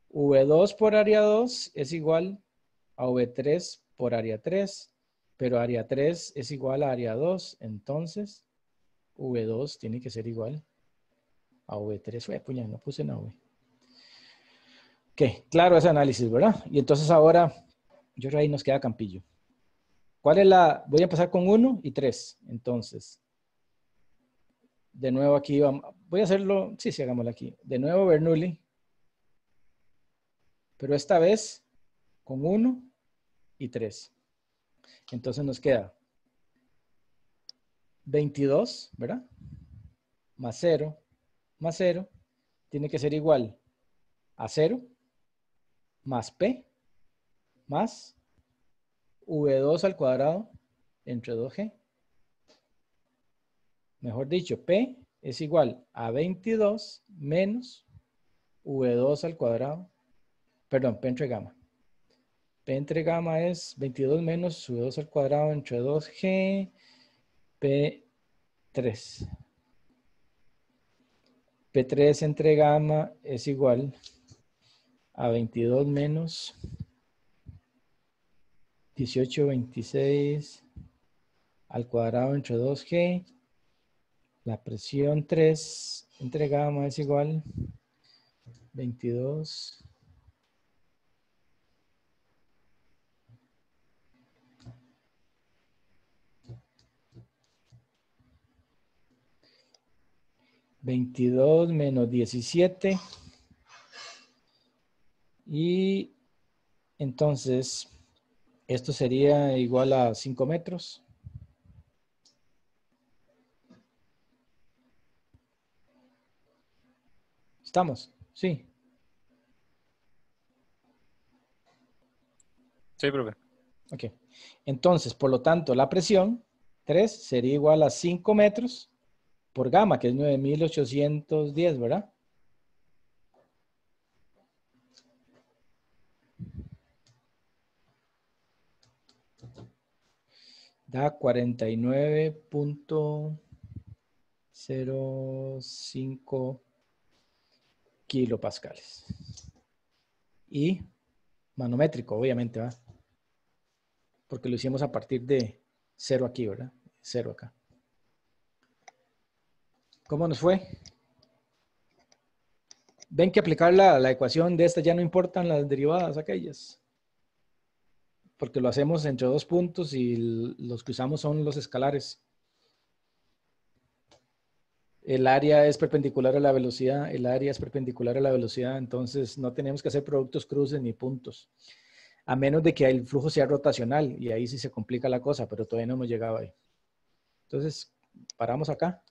V2 por área 2 es igual a V3 por área 3, pero área 3 es igual a área 2, entonces V2 tiene que ser igual a V3. Puña, no puse una V. Ok, claro ese análisis, ¿verdad? Y entonces ahora, yo creo ahí nos queda Campillo. ¿Cuál es la? Voy a empezar con 1 y 3. Entonces, de nuevo aquí vamos. Voy a hacerlo, sí, hagámoslo aquí. De nuevo Bernoulli. Pero esta vez con 1 y 3. Entonces nos queda 22, ¿verdad? Más 0, más 0. Tiene que ser igual a 0, más P, más V2 al cuadrado entre 2G. Mejor dicho, P es igual a 22 menos V2 al cuadrado. Perdón, P entre gamma. P entre gamma es 22 menos V2 al cuadrado entre 2G, P3. P3 entre gamma es igual a 22 menos 1826 al cuadrado entre 2G. La presión 3 entre gamma es igual a 22 menos 17 y entonces esto sería igual a 5 metros. ¿Estamos? Sí. Sí, profe. Ok. Entonces, por lo tanto, la presión 3 sería igual a 5 metros por gamma, que es 9.810, ¿verdad? Da 49.05 kilopascales. Y manométrico, obviamente, ¿verdad? Porque lo hicimos a partir de 0 aquí, ¿verdad? 0 acá. ¿Cómo nos fue? Ven que aplicar la ecuación de esta ya no importan las derivadas aquellas. Porque lo hacemos entre dos puntos y los que usamos son los escalares. El área es perpendicular a la velocidad, el área es perpendicular a la velocidad, entonces no tenemos que hacer productos cruces ni puntos. A menos de que el flujo sea rotacional y ahí sí se complica la cosa, pero todavía no hemos llegado ahí. Entonces, paramos acá.